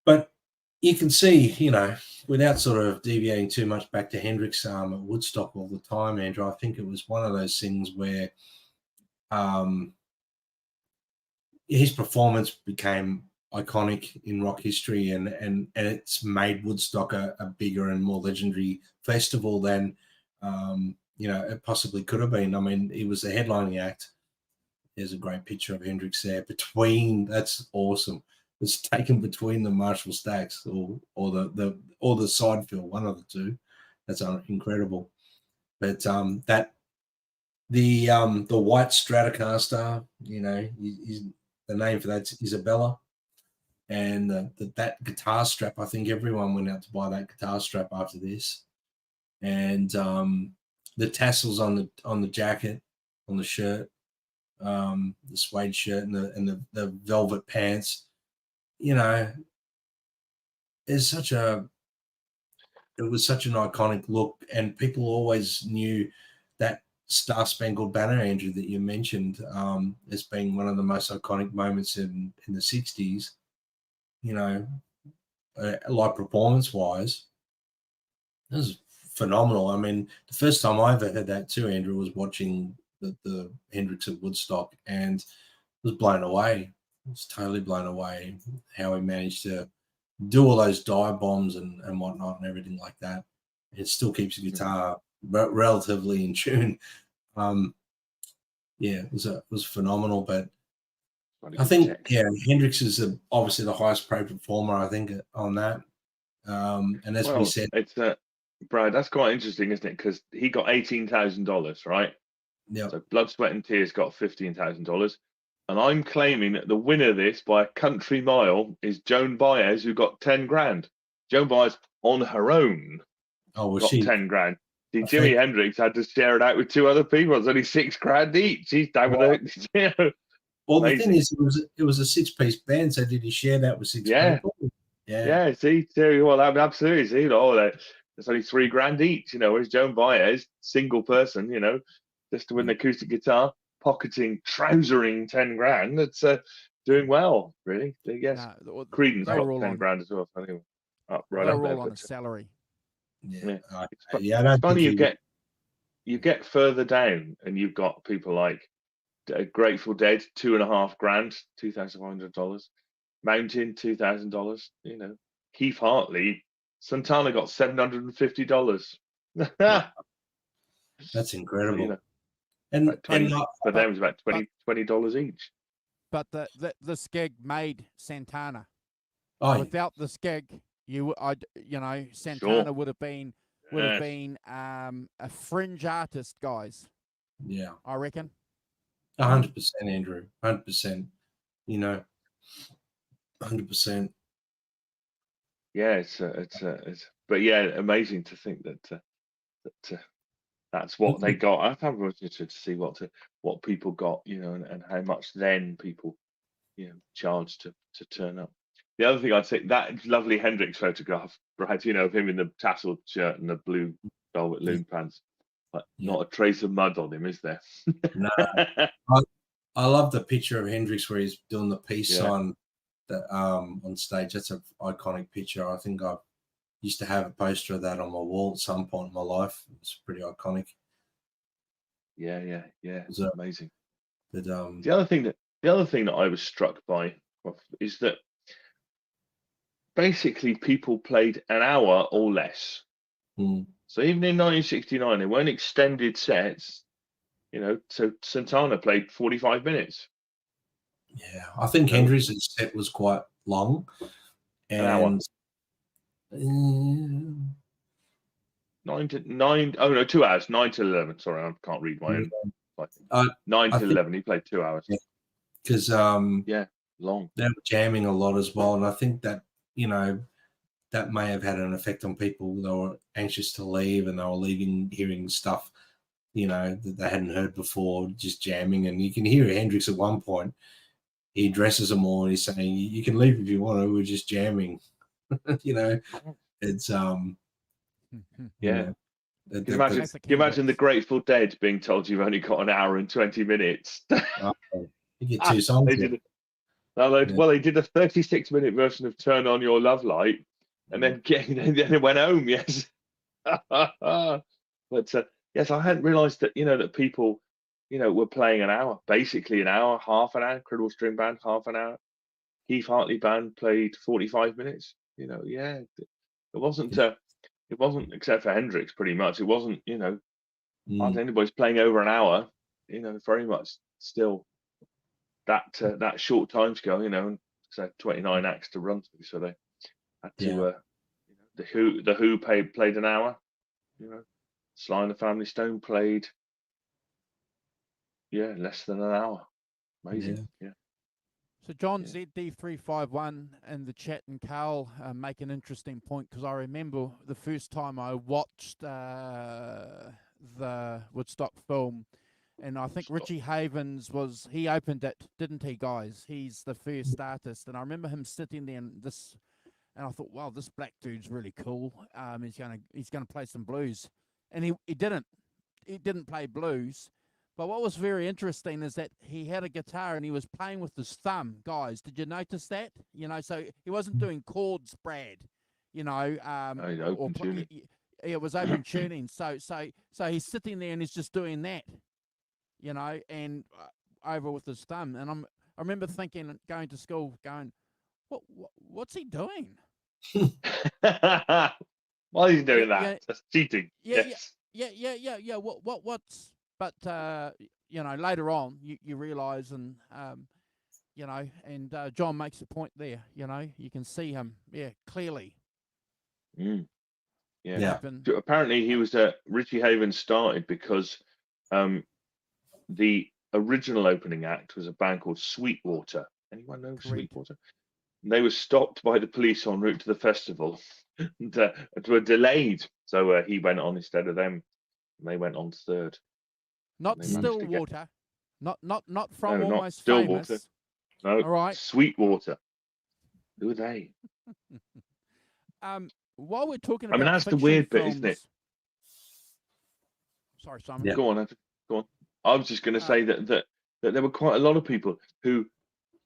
But you can see, without sort of deviating too much back to Hendrix at Woodstock all the time, Andrew, I think it was one of those things where his performance became iconic in rock history, and it's made Woodstock a bigger and more legendary festival than it possibly could have been. I mean, he was the headlining act. There's a great picture of Hendrix there that's awesome. It's taken between the Marshall stacks or the side fill, one of the two. That's incredible. But the white Stratocaster, you know, the name for that's Isabella, and that guitar strap. I think everyone went out to buy that guitar strap after this, and the tassels on the jacket, on the shirt, the suede shirt, and the velvet pants. You know, it was such an iconic look, and people always knew that Star Spangled Banner, Andrew, that you mentioned, as being one of the most iconic moments in the 60s, you know, like performance-wise. It was phenomenal. I mean, the first time I ever heard that too, Andrew, was watching the Hendrix at Woodstock, and was blown away. I was totally blown away how he managed to do all those dive bombs and whatnot and everything like that. It still keeps the guitar relatively in tune. Yeah, it was phenomenal. But I think Hendrix is obviously the highest paid performer, I think, on that. And as we said, it's Brad, that's quite interesting, isn't it? Because he got $18,000, right? Yeah. So Blood, Sweat and Tears got $15,000. And I'm claiming that the winner of this by a country mile is Joan Baez, who got 10 grand. Joan Baez on her own got 10 grand. See, Jimi Hendrix had to share it out with two other people. It's only 6 grand each. He's down with it. You know, well, amazing. The thing is, it was a 6-piece band, so did he share that with 6 people? Yeah. See, well, absolutely. See, there's only 3 grand each. You know, whereas Joan Baez, single person, you know, just to win an acoustic guitar, pocketing, trousering 10 grand. That's doing well, really. Yes. Creedence got 10 grand as well. Anyway, right up there. On a salary. It's funny you get further down and you've got people like Grateful Dead, 2.5 grand, $2,500. Mountain, $2,000. You know, Keith Hartley, Santana got $750. That's incredible. So, you know, and for them it's about $20 each. But this gig made Santana. Oh, without this gig, Santana would have been a fringe artist, guys. Yeah, I reckon. 100%, Andrew. 100%. You know, 100%. Yeah, it's but yeah, amazing to think that that's what they got. I can't remember to see what people got, you know, and how much then people, you know, charged to turn up. The other thing I'd say, that lovely Hendrix photograph, right? You know, of him in the tasseled shirt and the blue velvet loom pants. But not a trace of mud on him, is there? No. I love the picture of Hendrix where he's doing the peace sign on stage. That's an iconic picture. I think I used to have a poster of that on my wall at some point in my life. It's pretty iconic. Yeah. It's amazing. But, the other thing that I was struck by is that basically people played an hour or less. So even in 1969, they weren't extended sets. You know, so Santana played 45 minutes. Yeah, I think Hendrix's set was quite long. And an hour. 2 hours. 9 to 11. Sorry, I can't read my own. 9 to 11. He played 2 hours. Because long. They were jamming a lot as well, and I think that, you know, that may have had an effect on people. They were anxious to leave, and they were leaving hearing stuff, you know, that they hadn't heard before, just jamming. And you can hear Hendrix at one point. He addresses them all, and he's saying, "You can leave if you want to. We're just jamming." You know, it's Can you imagine the Grateful Dead being told you've only got an hour and 20 minutes? You get 2 songs. They did a 36-minute version of "Turn On Your Love Light," and then it went home. Yes, but yes, I hadn't realised that, you know, that people, you know, were playing an hour, basically an hour, half an hour. Credible String Band, half an hour. Keith Hartley Band played 45 minutes. You know, it wasn't except for Hendrix, pretty much. It wasn't, you know, anybody's playing over an hour. You know, very much still that short time scale. You know, and so 29 acts to run through, so they had to. You know, the Who played an hour. You know, Sly and the Family Stone played less than an hour. Amazing. Yeah. So John ZD351 and the chat and Carl make an interesting point, because I remember the first time I watched the Woodstock film, and I think Richie Havens he opened it, didn't he, guys? He's the first artist, and I remember him sitting there and I thought, wow, this black dude's really cool. He's gonna play some blues, and he didn't play blues. But what was very interesting is that he had a guitar and he was playing with his thumb. Guys, did you notice that? So he wasn't doing chords, Brad. Open tuning. It was open tuning. So he's sitting there and he's just doing that, and over with his thumb. And I remember thinking, going to school, going, what's he doing? Why is he doing that? That's cheating. Yes. Yeah. What's? But later on, you realise, and John makes a point there. You can see him, clearly. Yeah. Apparently, he was Richie Havens started because the original opening act was a band called Sweetwater. Anyone know Sweetwater? They were stopped by the police en route to the festival and were delayed. So he went on instead of them. And they went on third. Not Stillwater. Not from no, Almost not Stillwater. Famous. No, all right. Sweetwater. Who are they? While we're talking about that's the weird bit, isn't it? Sorry, Simon. Yeah. Go on. I was just going to say that there were quite a lot of people who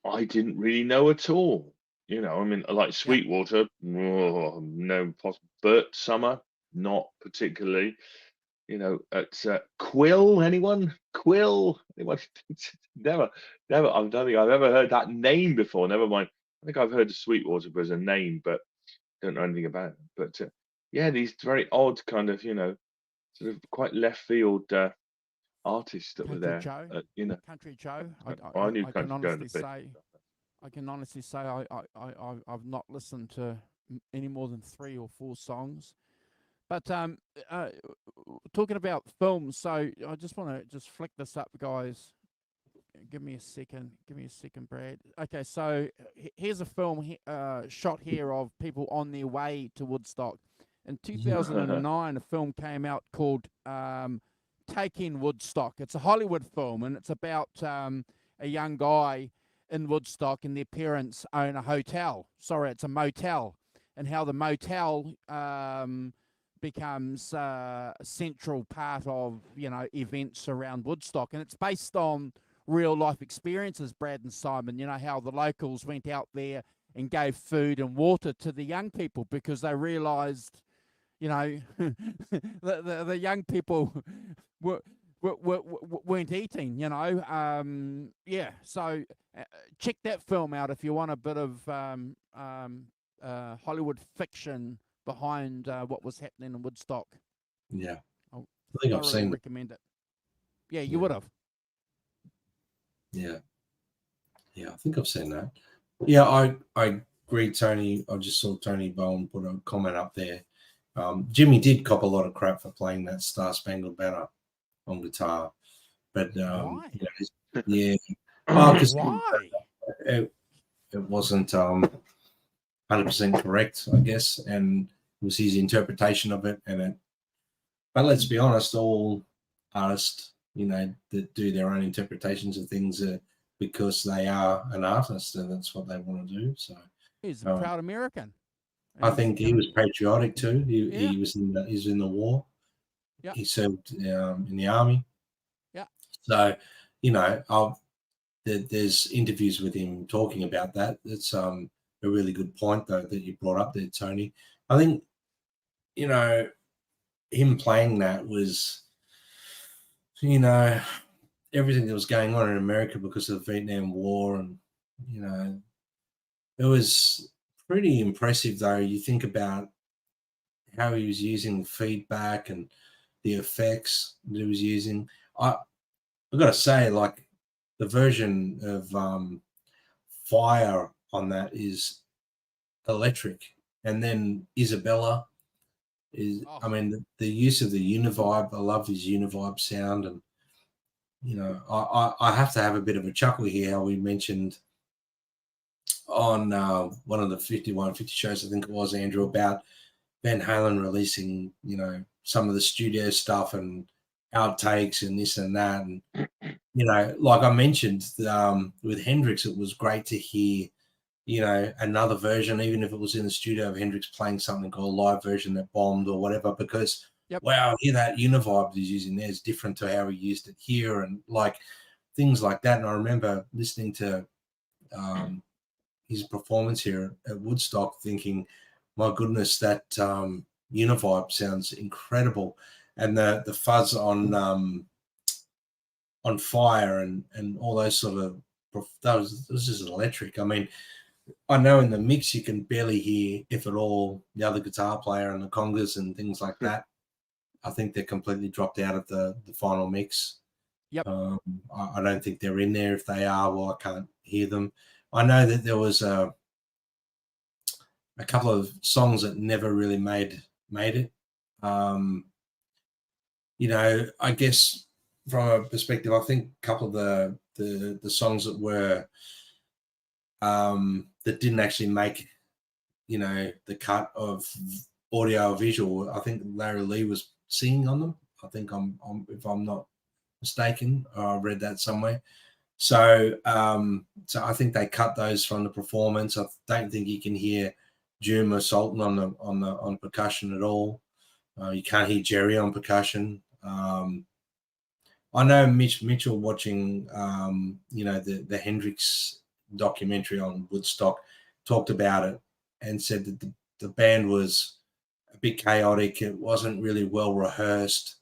I didn't really know at all. Like Sweetwater, no possible. Bert Summer, not particularly. At Quill, anyone? Quill? Anyone? Never. I don't think I've ever heard that name before. Never mind. I think I've heard of Sweetwater as a name, but don't know anything about it. But these very odd kind of, sort of quite left field artists that were there. Country Joe. I knew Country Joe. I can honestly say I've not listened to any more than 3 or 4 songs. But talking about films, so I just want to flick this up, guys. Give me a second, Brad. Okay, so here's a film shot here of people on their way to Woodstock. In 2009, a film came out called Taking Woodstock. It's a Hollywood film, and it's about a young guy in Woodstock, and their parents own a hotel. Sorry, it's a motel, and how the motel becomes a central part of events around Woodstock, and it's based on real life experiences, Brad and Simon. How the locals went out there and gave food and water to the young people because they realized the young people weren't eating. So check that film out if you want a bit of Hollywood fiction behind what was happening in Woodstock. Yeah, I think I've seen. Recommend it. Yeah, you would have. Yeah, I think I've seen that. Yeah, I agree, Tony. I just saw Tony Bowen put a comment up there. Jimi did cop a lot of crap for playing that Star Spangled Banner on guitar, but why? Because why? It wasn't 100% correct, I guess, and it was his interpretation of it. But let's be honest, all artists, that do their own interpretations of things because they are an artist and that's what they want to do. So he's a proud American. I think he was patriotic too. He was in the war. Yeah. He served in the army. Yeah. So there's interviews with him talking about that. It's a really good point though that you brought up there, Tony. I think him playing that was everything that was going on in America because of the Vietnam War, and it was pretty impressive though. You think about how he was using feedback and the effects that he was using. I've got to say, like, the version of Fire on that is electric, and then Isabella is. I mean, the use of the Univibe. I love his Univibe sound, and I have to have a bit of a chuckle here. How we mentioned on one of the 5150 shows, I think it was, Andrew, about Van Halen releasing, some of the studio stuff and outtakes and this and that. And, like I mentioned, with Hendrix, it was great to hear, another version, even if it was in the studio of Hendrix playing something called a live version that bombed or whatever, because, wow, hear that Univibe he's using there is different to how he used it here, and like things like that. And I remember listening to his performance here at Woodstock thinking, my goodness, that Univibe sounds incredible. And the fuzz on Fire and all those sort of, that was just electric. I mean, I know in the mix you can barely hear, if at all, the other guitar player and the congas and things like that. I think they're completely dropped out of the final mix. Yep. I don't think they're in there. If they are, well, I can't hear them. I know that there was a couple of songs that never really made it. I guess from a perspective, I think a couple of the songs that were that didn't actually make, the cut of audio or visual. I think Larry Lee was singing on them. I think if I'm not mistaken, I read that somewhere. So I think they cut those from the performance. I don't think you can hear Jim or Sultan on percussion at all. You can't hear Jerry on percussion. I know Mitch Mitchell watching, the Hendrix documentary on Woodstock talked about it and said that the band was a bit chaotic. It wasn't really well rehearsed,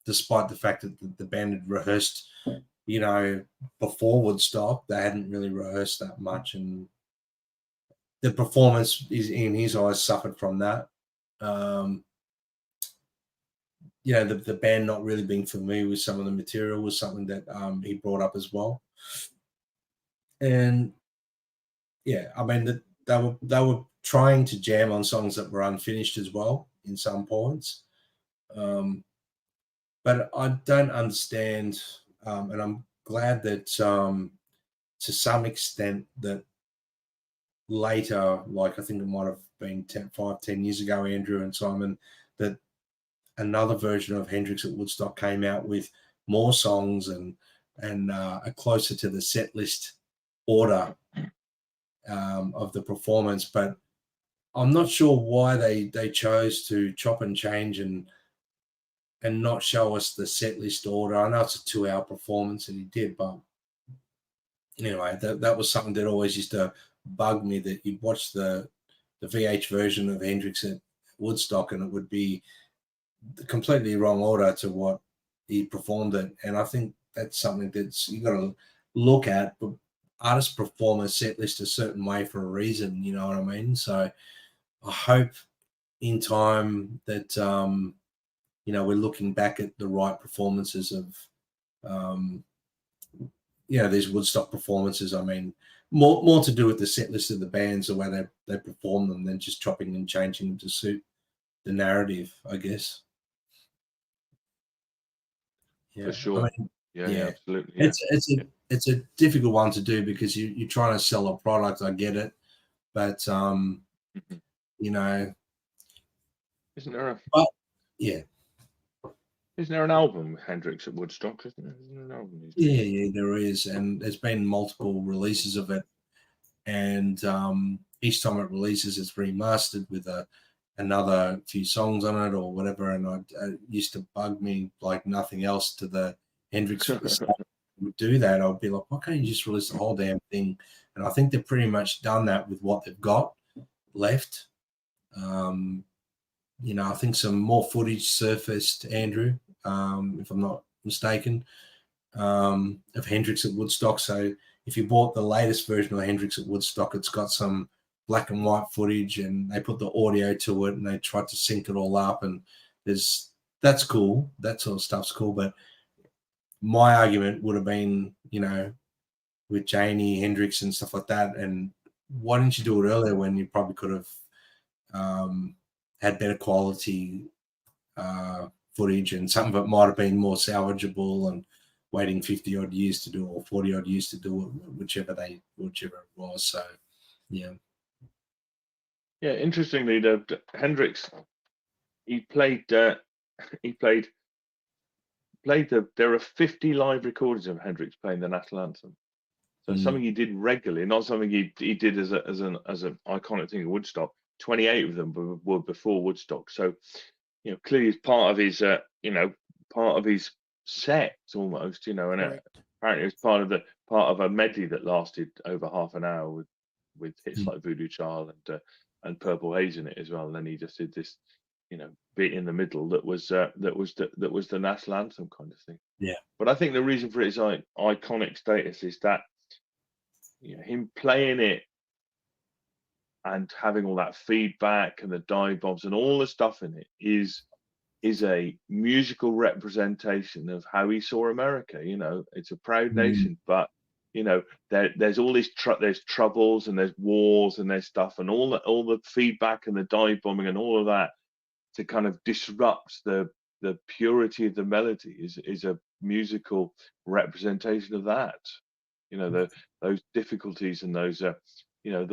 despite the fact that the band had rehearsed, before Woodstock. They hadn't really rehearsed that much, and the performance is, in his eyes, suffered from that. The band not really being familiar with some of the material was something that he brought up as well. And I mean, they were trying to jam on songs that were unfinished as well in some points. But I don't understand, and I'm glad that to some extent that later, like I think it might have been 10 years ago, Andrew and Simon, that another version of Hendrix at Woodstock came out with more songs and closer to the set list order of the performance. But I'm not sure why they chose to chop and change and not show us the set list order. I know it's a 2-hour performance and he did, but anyway, that was something that always used to bug me, that you'd watch the VH version of Hendrix at Woodstock and it would be the completely wrong order to what he performed it. And I think that's something that's you got to look at. But artists perform a set list a certain way for a reason, you know what I mean? So I hope in time that we're looking back at the right performances of these Woodstock performances. I mean, more to do with the set list of the bands, the way they perform them, than just chopping and changing them to suit the narrative, I guess. For sure. I mean, yeah, absolutely. Yeah. It's a difficult one to do because you're trying to sell a product. I get it, but Isn't there Isn't there an album with Hendrix at Woodstock? Isn't there an album? Yeah, there is, and there's been multiple releases of it, and each time it releases, it's remastered with another few songs on it or whatever. And it used to bug me like nothing else to the Hendrix would do that. I'd be like, why can't you just release the whole damn thing? And I think they've pretty much done that with what they've got left. I think some more footage surfaced, Andrew, if I'm not mistaken, of Hendrix at Woodstock. So if you bought the latest version of Hendrix at Woodstock, it's got some black and white footage and they put the audio to it and they tried to sync it all up. And that's cool. That sort of stuff's cool. But my argument would have been, with Jimi, Hendrix and stuff like that. And why didn't you do it earlier when you probably could have had better quality footage, and some of it might have been more salvageable and waiting 50 odd years to do it, or 40 odd years to do it, whichever it was. So yeah. Interestingly, the Hendrix, he played there are 50 live recordings of Hendrix playing the national anthem. So it's something he did regularly, not something he did as an iconic thing at Woodstock. 28 of them were before Woodstock. So, clearly it's part of his set almost, and apparently it's part of a medley that lasted over half an hour with hits like Voodoo Child and Purple Haze in it as well. And then he just did this, bit in the middle that was the national anthem kind of thing. Yeah. But I think the reason for its iconic status is that him playing it and having all that feedback and the dive bombs and all the stuff in it is a musical representation of how he saw America. It's a proud nation, but there's all these there's troubles and there's wars and there's stuff, and all the feedback and the dive bombing and all of that to kind of disrupt the purity of the melody is a musical representation of that. Those difficulties and those the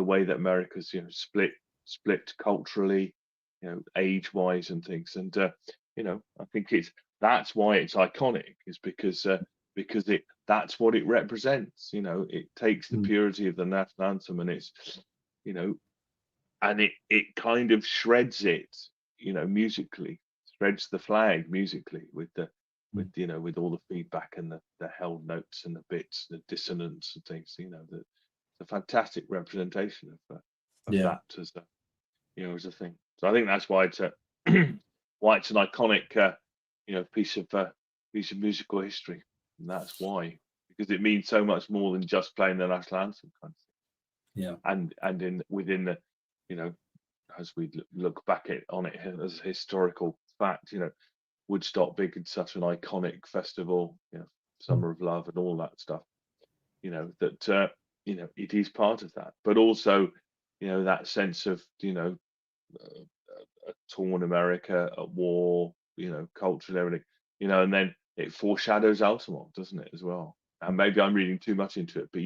way that America's split culturally, age-wise and things. And I think that's why it's iconic, is because that's what it represents. It takes the purity of the national anthem, and it's and it kind of shreds it, musically, shreds the flag musically with all the feedback and the held notes and the bits, the dissonance and things. It's a fantastic representation of that as a thing. So I think that's why it's an iconic piece of musical history, and that's why, because it means so much more than just playing the national anthem kind of thing. Yeah. And within the as we look back on it as a historical fact, Woodstock being such an iconic festival, Summer of Love and all that stuff, that it is part of that, but also that sense of a torn America at war, culture and everything, and then it foreshadows Altamont, doesn't it, as well? And maybe I'm reading too much into it, but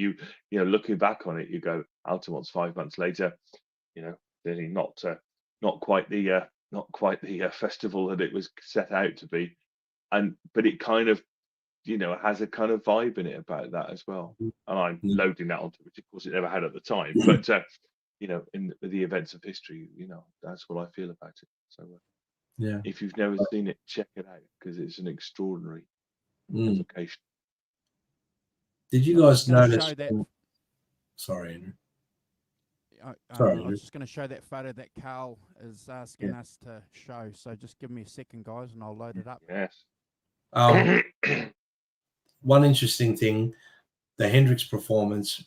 looking back on it, you go, Altamont's 5 months later, really not quite the festival that it was set out to be, but it kind of has a kind of vibe in it about that as well. And I'm loading that onto it, which of course it never had at the time, but in the events of history, that's what I feel about it. So if you've never seen it, check it out, because it's an extraordinary evocation. Did you guys notice that? Sorry, Andrew. I was just going to show that photo that Carl is asking us to show. So just give me a second, guys, and I'll load it up. Yes. One interesting thing, the Hendrix performance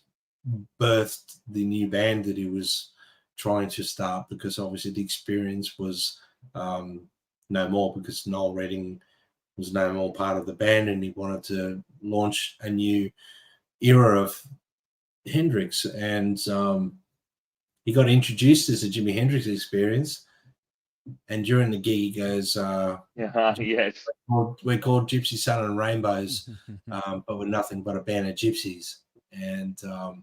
birthed the new band that he was trying to start, because obviously the Experience was no more, because Noel Redding was no more part of the band, and he wanted to launch a new era of Hendrix. And he got introduced as a Jimi Hendrix Experience, and during the gig he goes, yes, we're called Gypsy Sun and Rainbows, but we're nothing but a band of gypsies. And so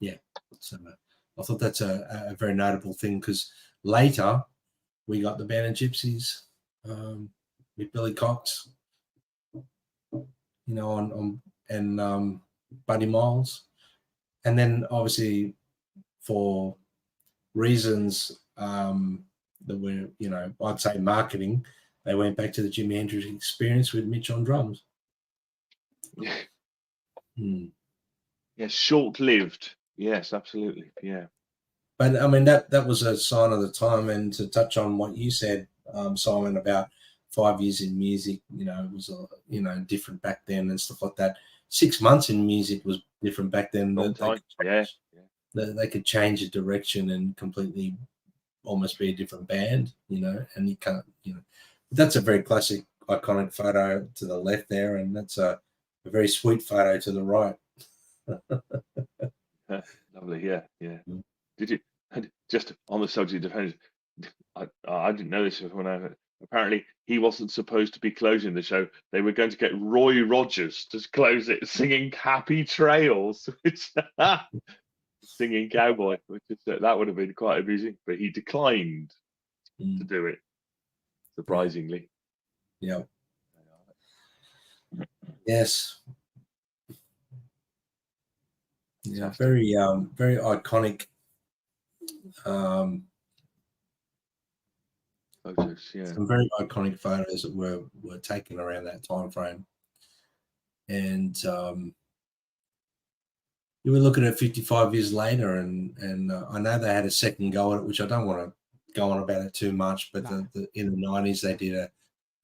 I thought that's a very notable thing, because later we got the band of gypsies with Billy Cox, and Buddy Miles, and then obviously for reasons that were, I'd say marketing, they went back to the Jimi Hendrix Experience with Mitch on drums. Yeah, short-lived. Yes, absolutely. Yeah. But I mean, that was a sign of the time. And to touch on what you said, Simon, about 5 years in music, it was different back then and stuff like that. 6 months in music was different back then. They could change the direction and completely almost be a different band, and you can't, that's a very classic, iconic photo to the left there, and that's a very sweet photo to the right. Lovely, yeah. Did you, just on the subject of Hendrix, I didn't know this when I apparently he wasn't supposed to be closing the show. They were going to get Roy Rogers to close it, singing "Happy Trails," which singing "Cowboy," which is that would have been quite amusing, but he declined to do it. Surprisingly, yeah. Yes. Yeah, very iconic photos. Yeah, some very iconic photos that were taken around that time frame, and you were looking at 55 years later, and I know they had a second go at it, which I don't want to go on about it too much, but No. in the 90s they did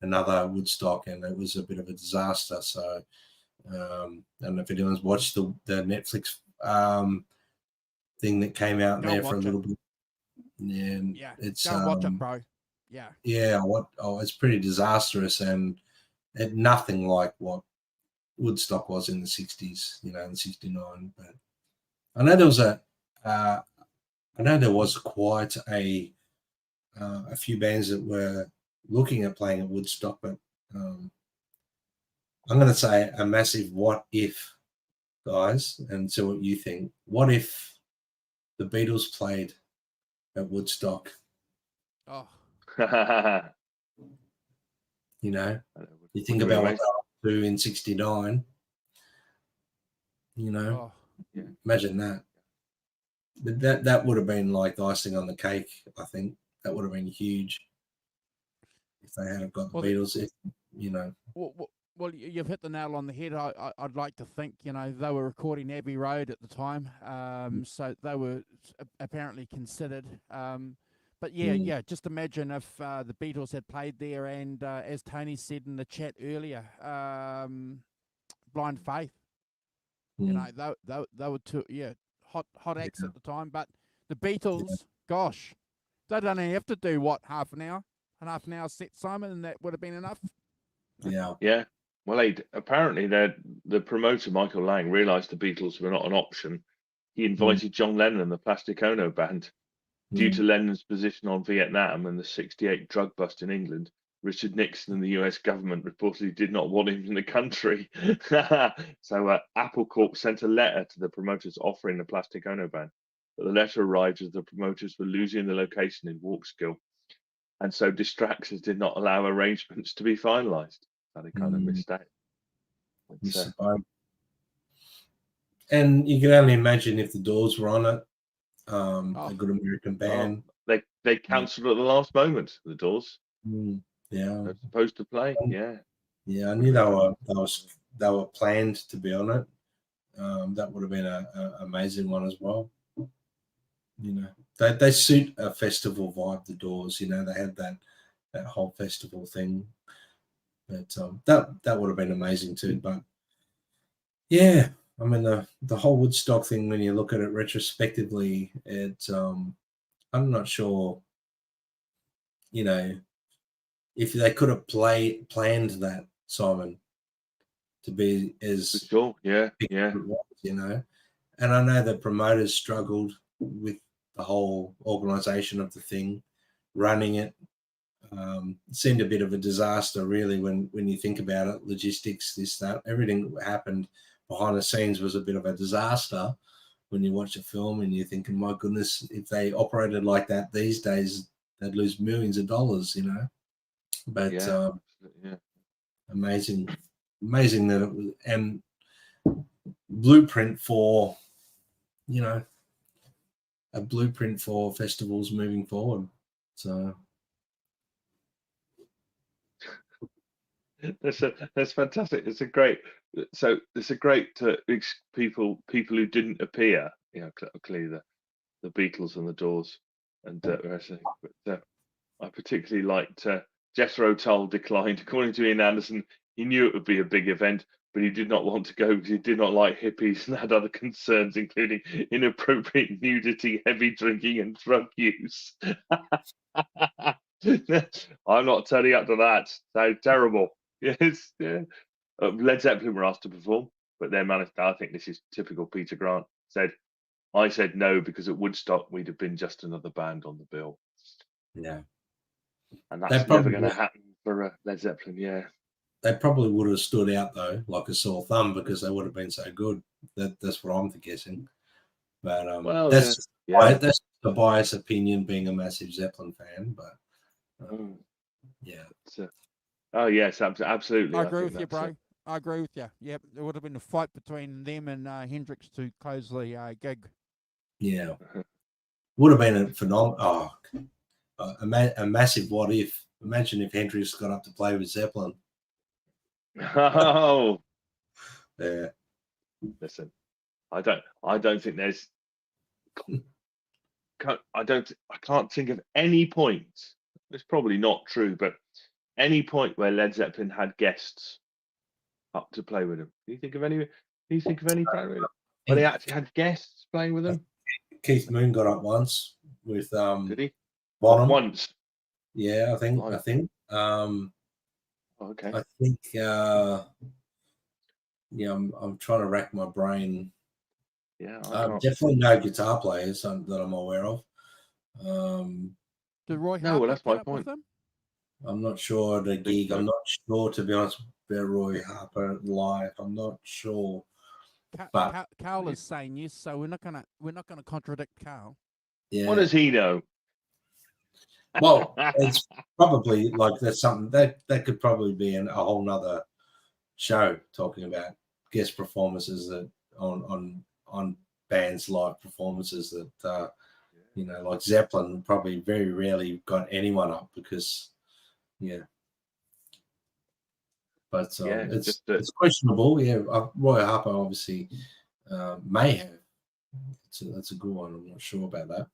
another Woodstock, and it was a bit of a disaster. So I don't know if anyone's watched the Netflix thing that came out there for a little bit. Yeah, it's go watch it, bro. Yeah, it's pretty disastrous, and nothing like what Woodstock was in the 60s, in 69. But I know there was quite a few bands that were looking at playing at Woodstock, but I'm going to say a massive what if, guys, and see what you think. What if the Beatles played at Woodstock? Oh, you think about what they were up to in 69. oh. Imagine that. But that would have been like the icing on the cake. I think that would have been huge if they had got the Beatles. Well, you've hit the nail on the head. I'd like to think, they were recording Abbey Road at the time, so they were apparently considered. But yeah, just imagine if the Beatles had played there, and as Tony said in the chat earlier, Blind Faith. They were two hot acts at the time. But the Beatles, gosh, they don't have to do half an hour set, Simon, and that would have been enough. Yeah. Well, apparently the promoter Michael Lang realised the Beatles were not an option. He invited John Lennon and the Plastic Ono Band. Due to Lennon's position on Vietnam and the '68 drug bust in England, Richard Nixon and the US government reportedly did not want him in the country. So Apple Corp sent a letter to the promoters offering the Plastic Ono Band. But the letter arrived as the promoters were losing the location in Walkskill. And so distractors did not allow arrangements to be finalised. So they kind of missed out. And you can only imagine if the Doors were on it. A good American band. They cancelled at the last moment. The Doors. Yeah, they're supposed to play. Yeah. I knew they were planned to be on it. That would have been an amazing one as well. They suit a festival vibe. The Doors. They had that whole festival thing. But that would have been amazing too. But yeah. I mean, the whole Woodstock thing, when you look at it retrospectively, I'm not sure, if they could have planned that, Simon, to be as sure, yeah. And I know the promoters struggled with the whole organisation of the thing, running it. It seemed a bit of a disaster, really, when you think about it. Logistics, this, that, everything that happened behind the scenes was a bit of a disaster. When you watch a film and you're thinking, my goodness, if they operated like that these days, they'd lose millions of dollars, But amazing that it was, and blueprint for, a blueprint for festivals moving forward. So that's fantastic. It's a great people who didn't appear. Clearly the Beatles and the Doors and everything. But I particularly liked Jethro Tull declined. According to Ian Anderson, he knew it would be a big event, but he did not want to go because he did not like hippies and had other concerns, including inappropriate nudity, heavy drinking, and drug use. I'm not turning up to that. So terrible. Yes. Yeah. Led Zeppelin were asked to perform, but their manager, I think this is typical Peter Grant, I said no because at Woodstock we'd have been just another band on the bill. Yeah. And that's never going to happen for Led Zeppelin. Yeah. They probably would have stood out though, like a sore thumb, because they would have been so good. That's what I'm guessing. But well, that's yeah. that's a biased opinion, being a massive Zeppelin fan. But yeah. Oh yes, absolutely. I agree with you, bro. I agree with you. Yep, there would have been a fight between them and Hendrix to close the gig. Yeah, would have been a phenomenal. Oh, a massive what if. Imagine if Hendrix got up to play with Zeppelin. Oh, yeah. Listen, I don't think there's. I can't think of any point. It's probably not true, but any point where Led Zeppelin had guests up to play with them. Do you think of any? Do you think of any where they actually had guests playing with them? Keith Moon got up once with Did he? Bonham. Once. Yeah, I think. Okay. I think. Yeah, I'm trying to rack my brain. Yeah, definitely no guitar players that I'm aware of. Did Roy Harper that's my point. I'm not sure the gig. So. I'm not sure, to be honest, about Roy Harper live. I'm not sure. But Carl is saying yes, so we're not gonna contradict Carl. Yeah. What does he know? Well, it's probably like there's something that could probably be a whole nother show talking about guest performances that on bands live performances that like Zeppelin probably very rarely got anyone up because but it's questionable. Yeah, Roy Harper obviously may have. That's a good one. I'm not sure about that,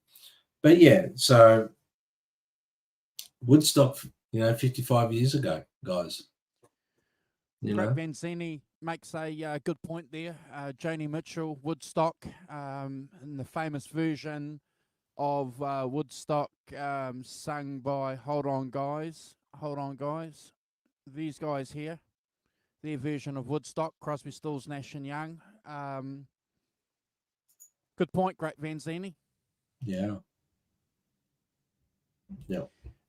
but yeah. So Woodstock, 55 years ago, guys. Greg Vanzini makes a good point there. Joni Mitchell, Woodstock, in the famous version of Woodstock, sung by Hold On Guys. These guys here, their version of Woodstock, Crosby, Stills, Nash and Young. Good point, Greg Vanzini. Yeah.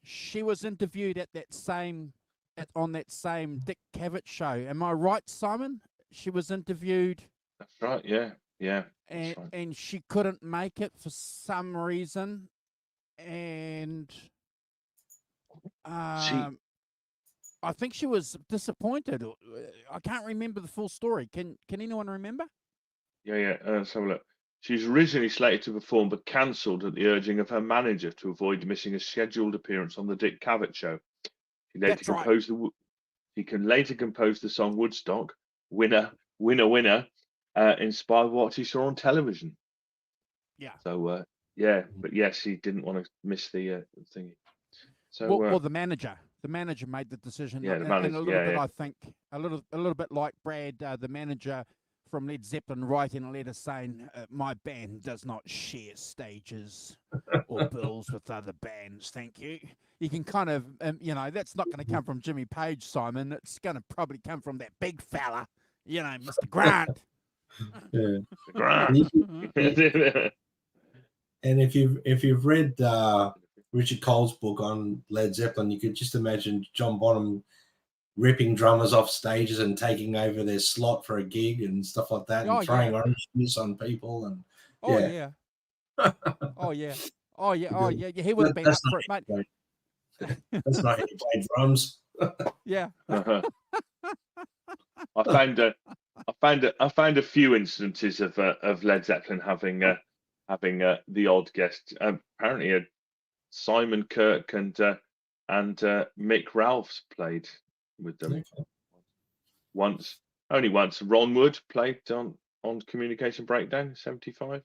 She was interviewed on that same Dick Cavett show. Am I right, Simon? She was interviewed. That's right. Yeah. And she couldn't make it for some reason, and I think she was disappointed. I can't remember the full story. Can anyone remember? Yeah. Let's have a look. She's originally slated to perform, but cancelled at the urging of her manager to avoid missing a scheduled appearance on the Dick Cavett show. He can later compose the song Woodstock, Winner, inspired what he saw on television. Yeah. So, but yes, he didn't want to miss the thingy. So, well, the manager made the decision. Yeah, the manager. And a little bit, I think, a little bit like Brad, the manager from Led Zeppelin, writing a letter saying, "My band does not share stages or bills with other bands. Thank you." You can kind of, that's not going to come from Jimmy Page, Simon. It's going to probably come from that big fella, Mr. Grant. Yeah. Grant. And if you've read Richard Cole's book on Led Zeppelin, you could just imagine John Bonham ripping drummers off stages and taking over their slot for a gig and stuff like that, and throwing orange juice on people. And yeah. He would have been up for it, mate. That's not how you play drums. Yeah. I found a few instances of Led Zeppelin having the odd guest. Apparently, Simon Kirke and Mick Ralphs played with them only once. Ron Wood played on Communication Breakdown '75.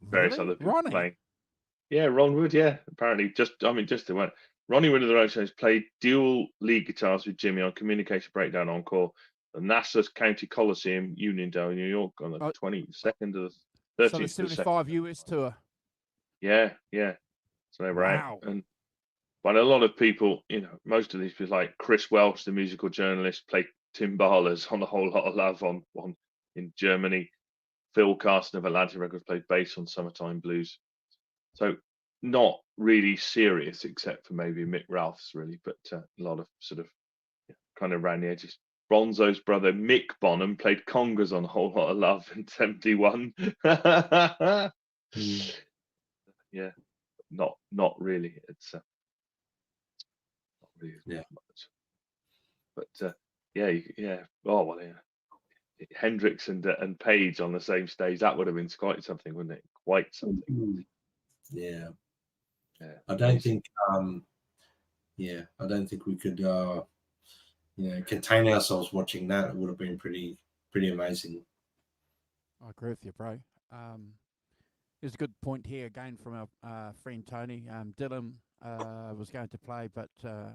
Various other people playing. Yeah, Ron Wood. Yeah, apparently just the one. Ronnie Wood of the Roadstones played dual lead guitars with Jimi on Communication Breakdown Encore, the NASA's County Coliseum, Uniondale, New York, on the 22nd of the 13th. So the 75 US tour. Yeah. So they were out, but a lot of people, most of these people, like Chris Welch, the musical journalist, played timbales on A Whole Lot of Love on in Germany. Phil Carson of Atlantic Records played bass on Summertime Blues. So not really serious, except for maybe Mick Ralph's really, but a lot of sort of kind of around the edges. Bonzo's brother Mick Bonham played congas on A Whole Lot of Love in '71. Yeah, not really. It's not really much. But yeah. Oh well, yeah. Hendrix and Page on the same stage, that would have been quite something, wouldn't it? Quite something. Yeah. Yeah. I don't think I don't think we could contain ourselves watching that. It would have been pretty amazing. I agree with you, bro. There's a good point here again from our friend Tony. Dylan was going to play, but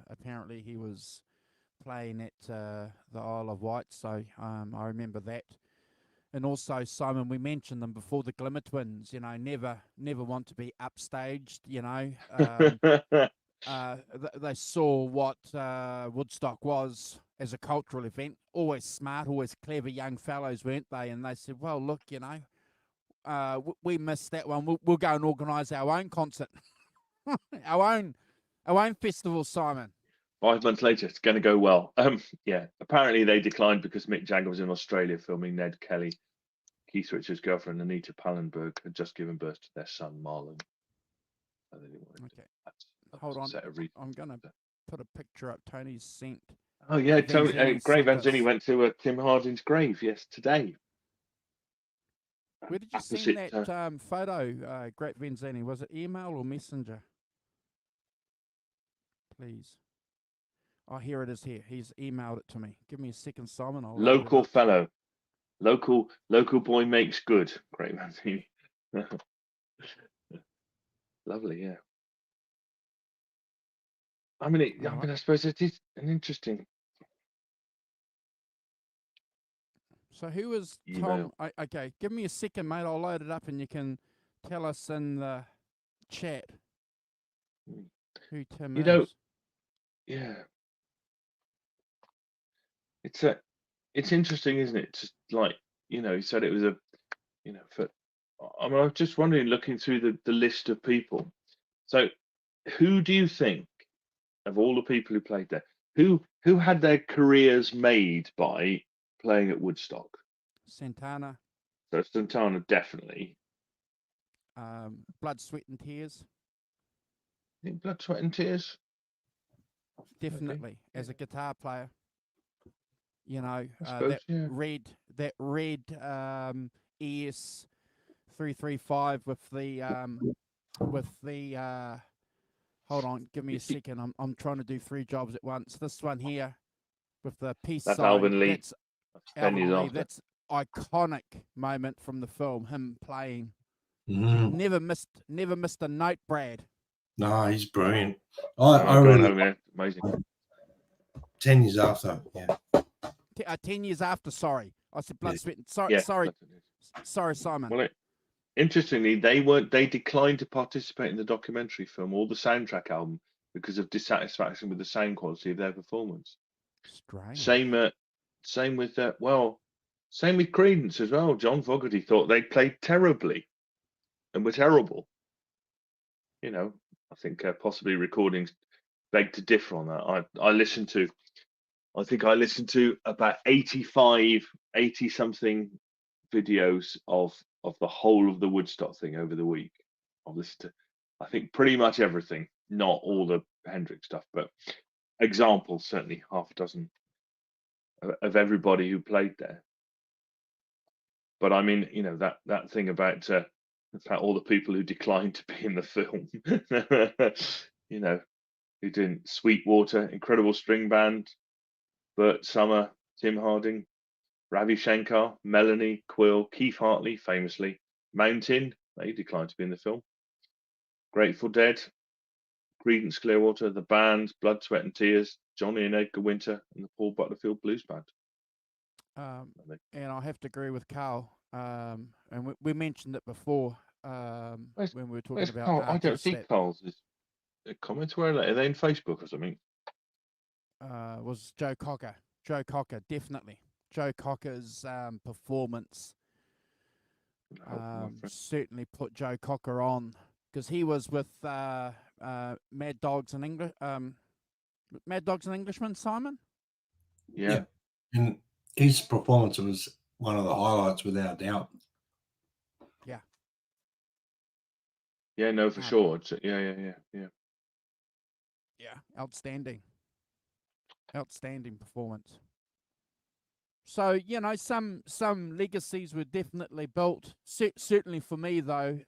apparently he was playing at the Isle of Wight, so I remember that. And also, Simon, we mentioned them before, the Glimmer Twins. Never want to be upstaged. They saw what Woodstock was as a cultural event. Always smart, always clever young fellows, weren't they? And they said, well, look, we missed that one. We'll go and organise our own concert, our own festival, Simon. 5 months later, it's going to go well. Yeah. Apparently, they declined because Mick Jagger was in Australia filming Ned Kelly. Keith Richards' girlfriend Anita Pallenberg had just given birth to their son Marlon. So they didn't want to Hold on. I'm going to put a picture up. Tony's sent. Oh yeah, Tony. Grave Vanzini went to Tim Harding's grave. Yes, today. Where did you send that photo, Great Vanzini? Was it email or messenger? Please. Oh, here it is. Here, he's emailed it to me. Give me a second, Simon. Local fellow, local boy makes good. Great Vanzini. Lovely, yeah. I mean, I suppose it is an interesting. So who was Tom? Okay, give me a second, mate. I'll load it up, and you can tell us in the chat who Tim is. Yeah. It's interesting, isn't it? Just like he said it was a, I was just wondering, looking through the list of people. So, who do you think, of all the people who played there, who had their careers made by playing at Woodstock? Santana. So Santana definitely. Blood, Sweat and Tears. I think Blood, Sweat and Tears. Definitely, as a guitar player. Suppose, that red ES 335 with the hold on, give me a second. I'm trying to do 3 jobs at once. This one here with the peace sign. Alvin Lee. That's Alvin Lee. That's iconic moment from the film. Him playing. Never missed a note, Brad. No, he's brilliant. I really amazing. 10 years after, yeah. 10 years after, sorry. I said Blood, Sweat. Sorry, Simon. Well, interestingly, they declined to participate in the documentary film or the soundtrack album because of dissatisfaction with the sound quality of their performance. Strange. Same with Creedence as well. John Fogerty thought they played terribly and were terrible. I think possibly recordings beg to differ on that. I think I listened to about 80 something videos of the whole of the Woodstock thing over the week. I've listened to, I think, pretty much everything, not all the Hendrix stuff, but examples, certainly half a dozen of everybody who played there. But I mean, that thing about all the people who declined to be in the film, who didn't. Sweetwater, incredible string band, Bert Summer, Tim Harding, Ravi Shankar, Melanie, Quill, Keith Hartley, famously, Mountain, they declined to be in the film, Grateful Dead, Creedence Clearwater, The Band, Blood, Sweat and Tears, Johnny and Edgar Winter, and the Paul Butterfield Blues Band. And I have to agree with Carl. And we mentioned it before when we were talking about Carl? I don't see Carl's comments. Where are they in Facebook or something? Was Joe Cocker. Joe Cocker, definitely. Joe Cocker's performance certainly put Joe Cocker on, because he was with Mad Dogs and English, Mad Dogs and Englishmen, Simon. Yeah. And his performance was one of the highlights, without doubt. Yeah. Yeah, no, for sure. Yeah. Yeah, outstanding performance. So, you know, some legacies were definitely built. Certainly for me, though,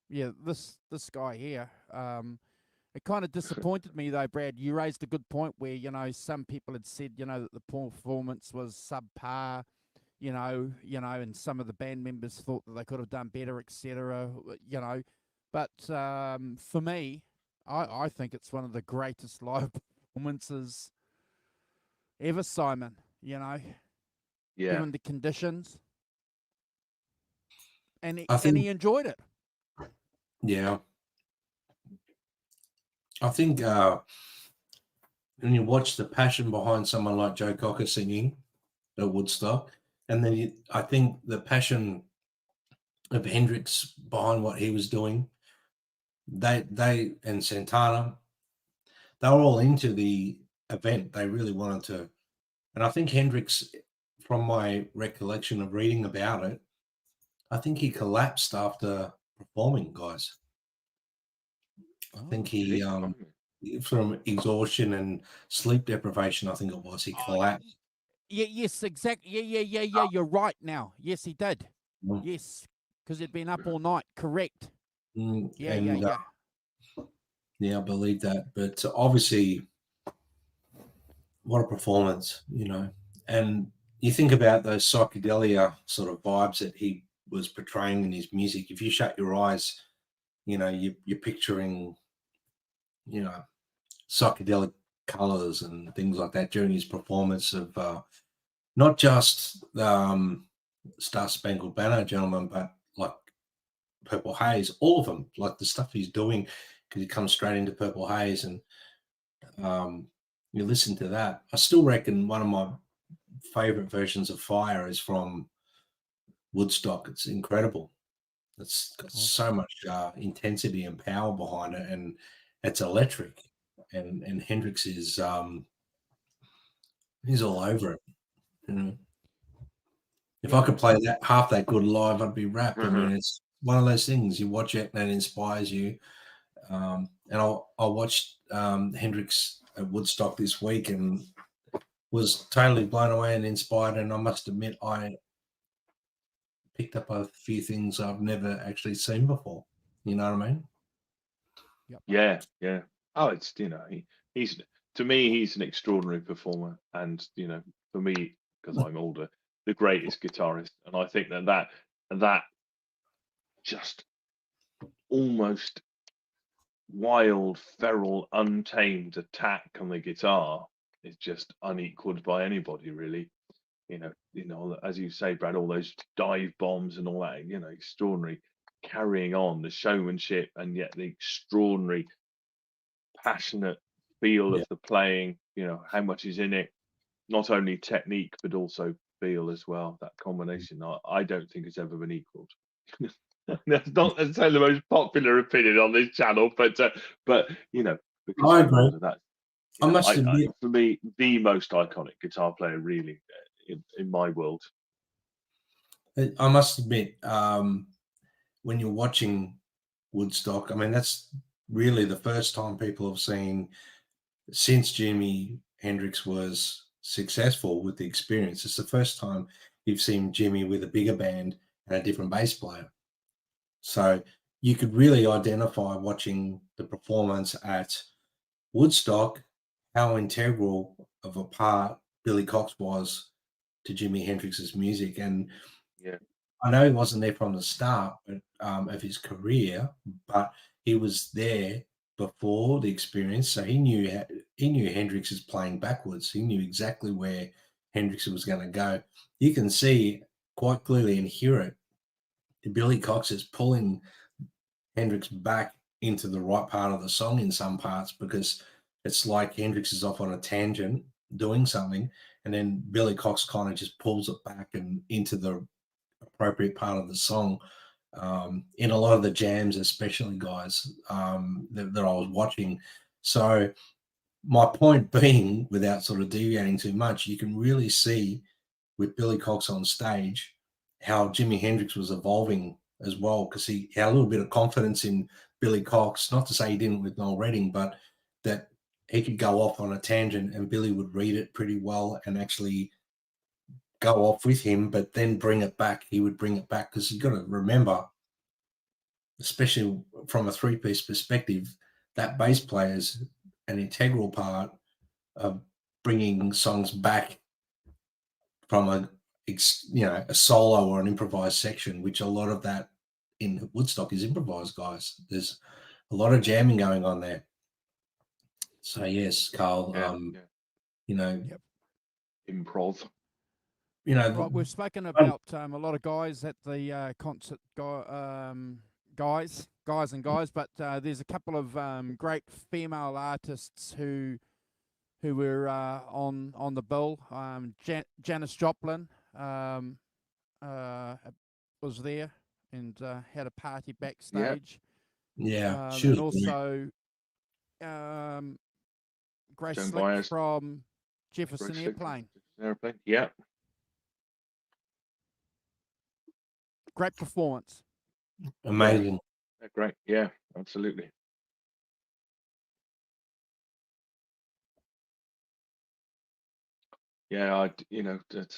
yeah, this guy here, it kind of disappointed me, though, Brad. You raised a good point where, you know, some people had said, you know, that the performance was subpar, you know, and some of the band members thought that they could have done better, etc., you know. But for me, I think it's one of the greatest live performances ever, Simon, you know, Yeah. given the conditions. And I think, he enjoyed it. Yeah. I think when you watch the passion behind someone like Joe Cocker singing at Woodstock, and then I think the passion of Hendrix behind what he was doing, they and Santana, they were all into the event. They really wanted to. And I think Hendrix, from my recollection of reading about it, I think he collapsed after performing, guys. I think he from exhaustion and sleep deprivation, I think it was, he collapsed. Yeah, yes, exactly. Yeah. You're right now. Yes, he did. Yes, because he'd been up all night. Correct. Yeah. Yeah, I believe that. But obviously, what a performance, you know. And you think about those psychedelia sort of vibes that he was portraying in his music. If you shut your eyes, you know, you're picturing, you know, psychedelic colors and things like that during his performance of not just Star Spangled Banner, gentlemen, but like Purple Haze, all of them, like the stuff he's doing, because he comes straight into Purple Haze, and you listen to that. I still reckon one of my favorite versions of Fire is from Woodstock. It's incredible. It's got so much intensity and power behind it, and it's electric. And Hendrix is he's all over it. You know? If I could play that half that good live, I'd be wrapped. I mean, it's one of those things you watch it and it inspires you. And I watched Hendrix at Woodstock this week and was totally blown away and inspired. And I must admit, I picked up a few things I've never actually seen before. You know what I mean? Yep. Yeah. Oh, it's, you know, he's to me, he's an extraordinary performer, and, you know, for me, because I'm older, the greatest guitarist. And I think that just almost wild, feral, untamed attack on the guitar is just unequaled by anybody, really. You know, as you say, Brad, all those dive bombs and all that, you know, extraordinary carrying on, the showmanship, and yet the extraordinary passionate feel of the playing, you know, how much is in it, not only technique but also feel as well. That combination, I don't think it's ever been equaled. That's not necessarily the most popular opinion on this channel, but you know, because I agree. that, I must admit, for me, the most iconic guitar player, really, in my world. I must admit, when you're watching Woodstock, I mean, that's really the first time people have seen, since Jimi Hendrix was successful with the Experience, it's the first time you've seen Jimi with a bigger band and a different bass player. So you could really identify, watching the performance at Woodstock, how integral of a part Billy Cox was to Jimi Hendrix's music. And I know he wasn't there from the start of his career, but he was there before the Experience, so he knew Hendrix is playing backwards. He knew exactly where Hendrix was going to go. You can see quite clearly and hear it. Billy Cox is pulling Hendrix back into the right part of the song in some parts, because it's like Hendrix is off on a tangent doing something, and then Billy Cox kind of just pulls it back and into the appropriate part of the song. in a lot of the jams, especially, guys, that I was watching. So my point being, without sort of deviating too much, you can really see with Billy Cox on stage how Jimi Hendrix was evolving as well, because he had a little bit of confidence in Billy Cox. Not to say he didn't with Noel Redding, but that he could go off on a tangent and Billy would read it pretty well and actually go off with him, but then bring it back. He would bring it back, because you've got to remember, especially from a three-piece perspective, that bass player is an integral part of bringing songs back from a solo or an improvised section, which a lot of that in Woodstock is improvised, guys. There's a lot of jamming going on there. So yes, Carl, Yep. Improv. Right, we've spoken about a lot of guys at the concert, guys, but there's a couple of great female artists who were on the bill. Janis Joplin was there and had a party backstage. Yeah, and also Grace Joan Slick Baez. from Jefferson Airplane. Yeah. Great performance. Amazing. Yeah, great. Yeah, absolutely. Yeah,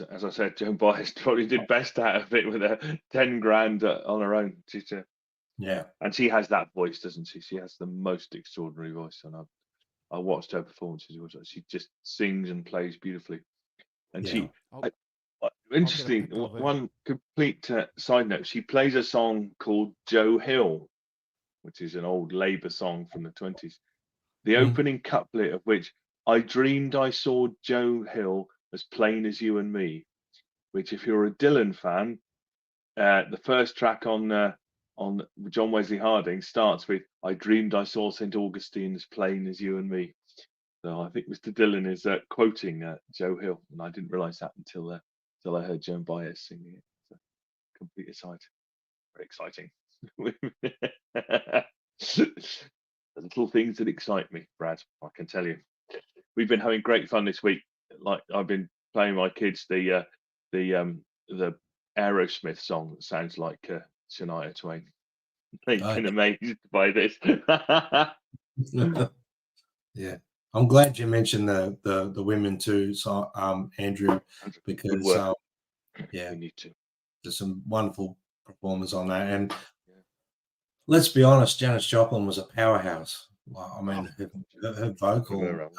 as I said, Joan Baez probably did best out of it with a 10 grand on her own. And she has that voice, doesn't she? She has the most extraordinary voice, and I watched her performances. She just sings and plays beautifully, and interesting. One complete side note: she plays a song called "Joe Hill," which is an old Labour song from the 20s. The opening couplet of which, "I dreamed I saw Joe Hill as plain as you and me," which, if you're a Dylan fan, the first track on John Wesley Harding starts with, "I dreamed I saw St. Augustine as plain as you and me." So I think Mr. Dylan is quoting Joe Hill, and I didn't realise that until I heard Joan Baez singing it. So, complete aside, very exciting. The little things that excite me, Brad, I can tell you. We've been having great fun this week. Like, I've been playing my kids the Aerosmith song that sounds like Shania Twain. They've been amazed by this. Yeah, I'm glad you mentioned the women too, so Andrew, because we need to. There's some wonderful performers on that, and let's be honest, Janis Joplin was a powerhouse. I mean, her vocal,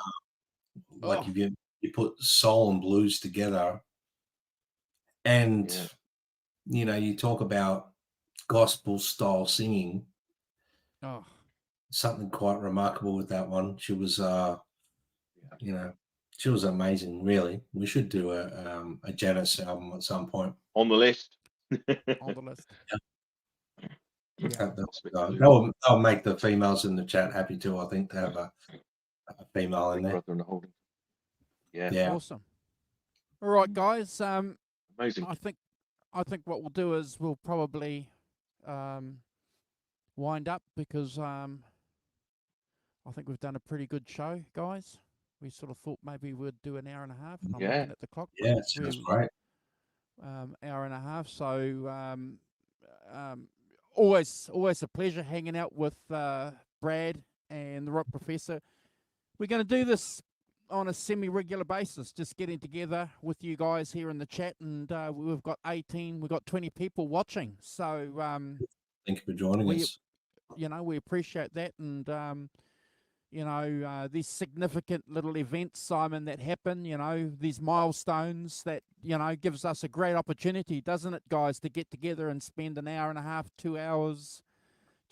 like if you put soul and blues together, and you talk about gospel style singing. Something quite remarkable with that one. She was, she was amazing. Really, we should do a Janis album at some point. On the list. On the list. That'll make the females in the chat happy too. I think to have a female in there. Yeah. Awesome. All right, guys. Amazing. I think what we'll do is we'll probably wind up, because I think we've done a pretty good show, guys. We sort of thought maybe we'd do an hour and a half, and I'm looking at the clock. Yeah, sounds great. Hour and a half. So always a pleasure hanging out with Brad and the Rock Professor. We're going to do this on a semi-regular basis, just getting together with you guys here in the chat, and we've got 20 people watching. So thank you for joining us. We appreciate that, and these significant little events, Simon, that happen, these milestones that, gives us a great opportunity, doesn't it, guys, to get together and spend an hour and a half, 2 hours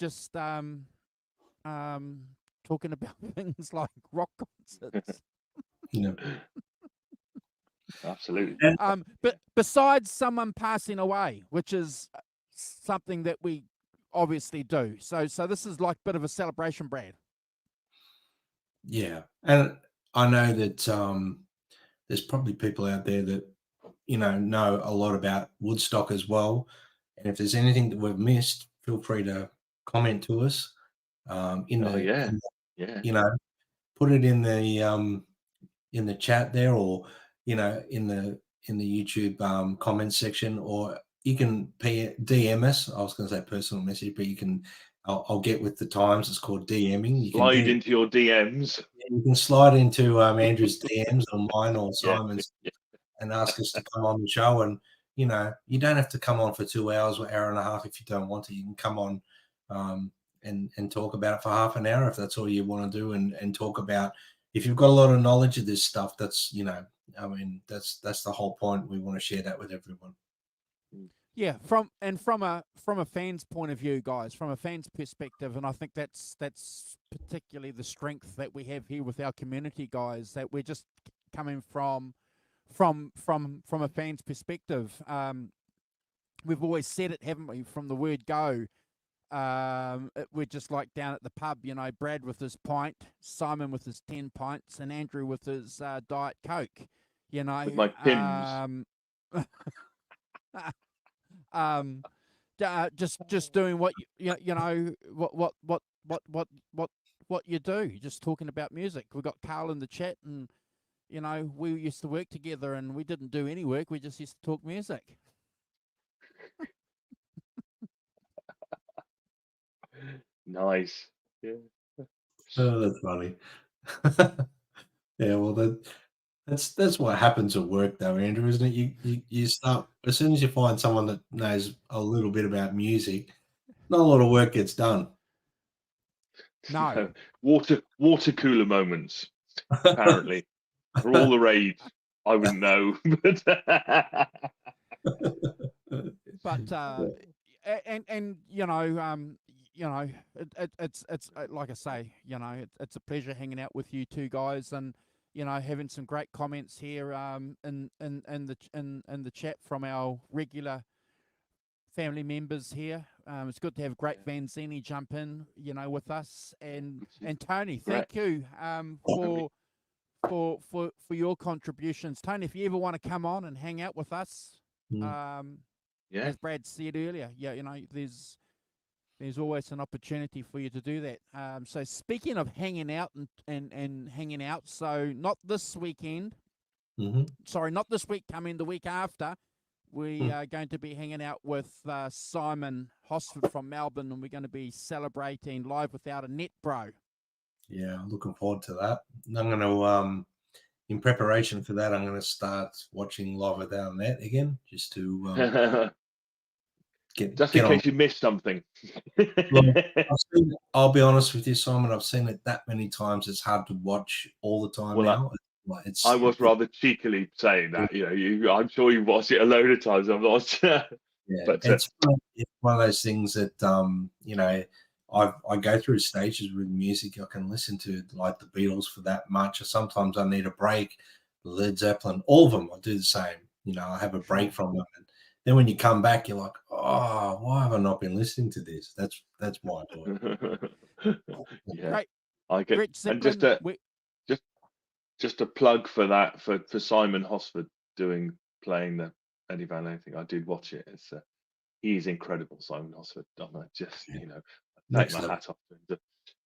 just talking about things like rock concerts. Absolutely. But besides someone passing away, which is something that we obviously do. So this is like a bit of a celebration, Brad. Yeah, and I know that there's probably people out there that know a lot about Woodstock as well. And if there's anything that we've missed, feel free to comment to us yeah. you know, put it in the chat there, or in the YouTube comment section, or you can DM us. I was going to say personal message, but you can. I'll get with the times. It's called DMing. You Slide can into your DMs. You can slide into Andrew's DMs or mine or Yeah. Simon's and ask us to come on the show. And you don't have to come on for 2 hours or hour and a half if you don't want to. You can come on and talk about it for half an hour if that's all you want to do, and talk about, if you've got a lot of knowledge of this stuff, that's that's the whole point. We want to share that with everyone. Yeah, from a fan's point of view, guys, from a fan's perspective, and I think that's particularly the strength that we have here with our community, guys, that we're just coming from a fan's perspective. We've always said it, haven't we, from the word go. We're just like down at the pub, Brad with his pint, Simon with his 10 pints, and Andrew with his Diet Coke. With my Pims. Just doing what what you do. Just talking about music. We got Carl in the chat, and we used to work together, and we didn't do any work. We just used to talk music. Nice. Yeah. Oh, that's funny. Yeah, well, that's what happens at work, though, Andrew, isn't it? You start, as soon as you find someone that knows a little bit about music, not a lot of work gets done. No. Water cooler moments, apparently, are all the rage. I wouldn't know, but it's like I say, it's a pleasure hanging out with you two guys, and having some great comments here in the chat from our regular family members here. It's good to have Great Vanzini jump in, with us, and Tony, thank you for your contributions. Tony, if you ever want to come on and hang out with us, as Brad said earlier, there's always an opportunity for you to do that. So speaking of hanging out and hanging out, so not this weekend, sorry, not this week coming, the week after, we are going to be hanging out with Simon Hosford from Melbourne, and we're going to be celebrating Live Without a Net Bro. Yeah, I'm looking forward to that. I'm going to, in preparation for that, I'm going to start watching Live Without a Net again, just to just in case you missed something. Look, I'll be honest with you, Simon. I've seen it that many times; it's hard to watch all the time now. I was rather cheekily saying that. I'm sure you've watched it a load of times. I'm not. Yeah, but it's one of those things that I go through stages with music. I can listen to like the Beatles for that much, or sometimes I need a break. Led Zeppelin, all of them, I do the same. I have a break from them, and then when you come back, you're like, oh, why have I not been listening to this? That's why I do it. Yeah, great. I get. And just a plug for that for Simon Hosford playing the Eddie Van Halen thing. I did watch it. He's incredible, Simon Hosford. I just take my hat off to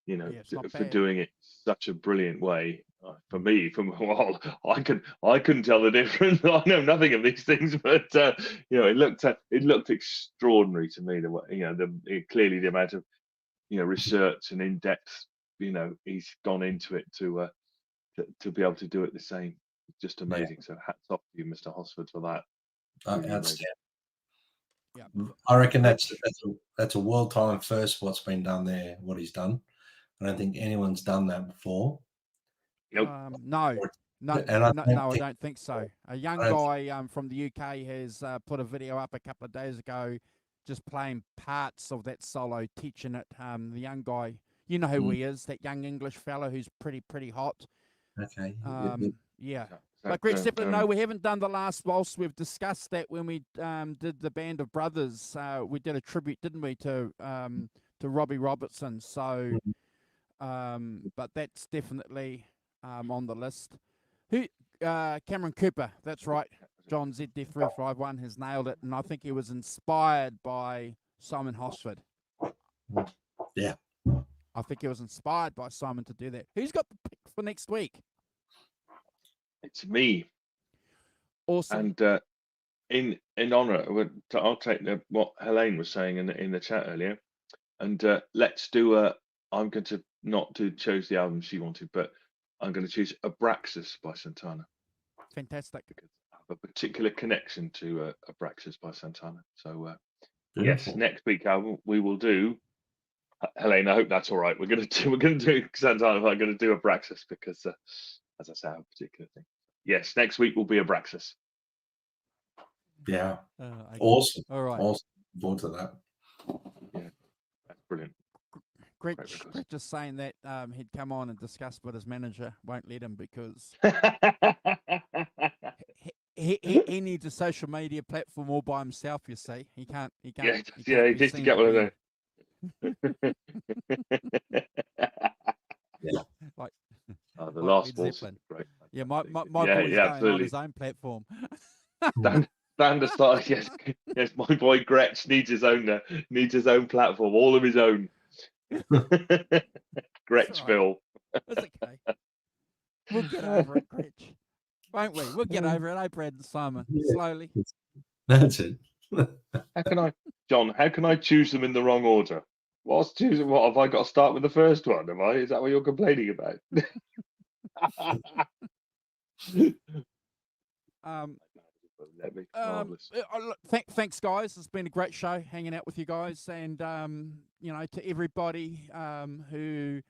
him, for doing it such a brilliant way. For me, I couldn't tell the difference. I know nothing of these things, but it looked extraordinary to me. The way, clearly the amount of research and in depth he's gone into it to be able to do it the same. Just amazing. So hats off to you, Mr. Hosford, for that. Outstanding. Yeah, I reckon that's a world time first. What's been done there, what he's done. I don't think anyone's done that before. Nope. No, I don't think so. A young guy from the UK has put a video up a couple of days ago, just playing parts of that solo, teaching it. The young guy, you know who he is, that young English fellow who's pretty hot. Okay. Yeah. But Greg Zeppelin, no, we haven't done the last waltz. We've discussed that when we did the Band of Brothers. We did a tribute, didn't we, to Robbie Robertson. So, but that's definitely on the list. Cameron Cooper, that's right. John ZD351 has nailed it, and I think he was inspired by Simon Hosford. Yeah. I think he was inspired by Simon to do that. Who's got the pick for next week? It's me. Awesome. And in honor, I'll take what Helene was saying in the chat earlier, and let's do I'm going to not to choose the album she wanted, but I'm going to choose Abraxas by Santana. Fantastic. Because I have a particular connection to Abraxas by Santana. So Beautiful. yes, next week album we will do. Helene, I hope that's all right. We're going to do Santana. I'm going to do Abraxas because, as I say, I have a particular thing. Yes, next week will be Abraxas. Yeah. Okay. Awesome. All right. Awesome. Forward to that. Yeah, that's brilliant. Gretch just saying that he'd come on and discuss, but his manager won't let him because he needs a social media platform all by himself. You see, he can't. He be needs to get one of those. Yeah. Like The like last Led waltz. Zeppelin. Great. Yeah, my Yeah, boy's going absolutely. on his own platform. Stand aside. Yes, my boy Gretch needs his own platform, all of his own. Gretchville. That's okay. We'll get over it, Gretch. Won't we? We'll get over it, eh, Brad and Simon? Yeah. Slowly. That's it. John, how can I choose them in the wrong order? What have I got to start with the first one? Is that what you're complaining about? Thanks, guys. It's been a great show hanging out with you guys, and to everybody who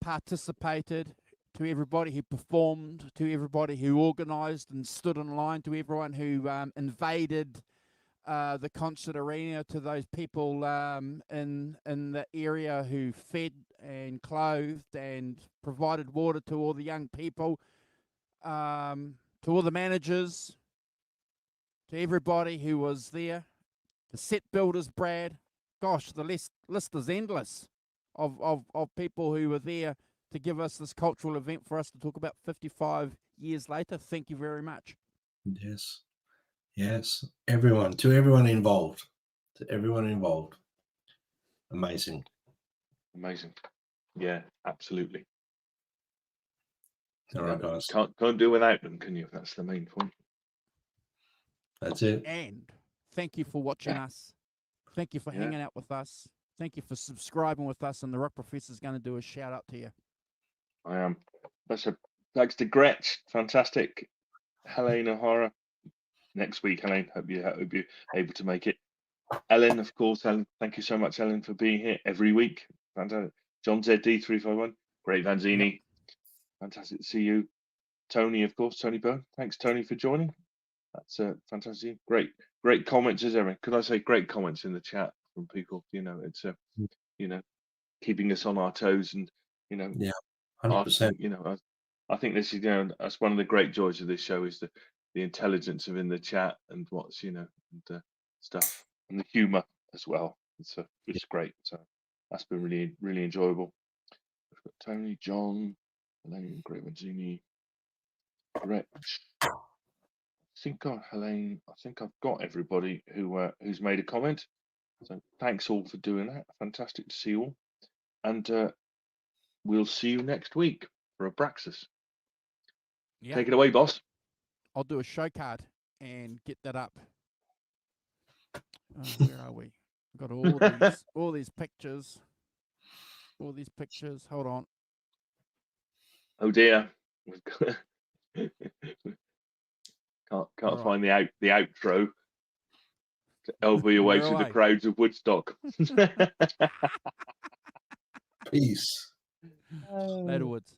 participated, to everybody who performed, to everybody who organised and stood in line, to everyone who invaded the concert arena, to those people in the area who fed and clothed and provided water to all the young people, to all the managers, to everybody who was there, the set builders, Brad. Gosh, the list is endless of people who were there to give us this cultural event for us to talk about 55 years later. Thank you very much. Yes. To everyone involved. Amazing. Yeah, absolutely. All right, guys. Can't do without them, can you? That's the main point. That's it. And thank you for watching us. Thank you for hanging out with us. Thank you for subscribing with us. And the Rock Professor's going to do a shout out to you. I am. Thanks to Gretch. Fantastic. Helene O'Hara. Next week, Helene. Hope you're able to make it. Ellen, of course. Ellen, thank you so much, Ellen, for being here every week. Fantastic. John ZD351. Great Vanzini. Yep. Fantastic to see you. Tony, of course. Tony Byrne. Thanks, Tony, for joining. That's fantastic. Great comments as ever. Could I say great comments in the chat from people? It's keeping us on our toes, and 100%. I think this is that's one of the great joys of this show is the intelligence of in the chat and what's and stuff, and the humor as well. It's great. So that's been really, really enjoyable. We've got Tony, John, Helene, Great Jimi, Gretch. Helene, I think I've got everybody who's made a comment. So thanks all for doing that. Fantastic to see you all. And we'll see you next week for Abraxas. Yeah. Take it away, boss. I'll do a show card and get that up. Where are we? I've got all these pictures. All these pictures. Hold on. Oh dear. Can't find the outro to elbow your way through the crowds of Woodstock. Peace. Later, Woods.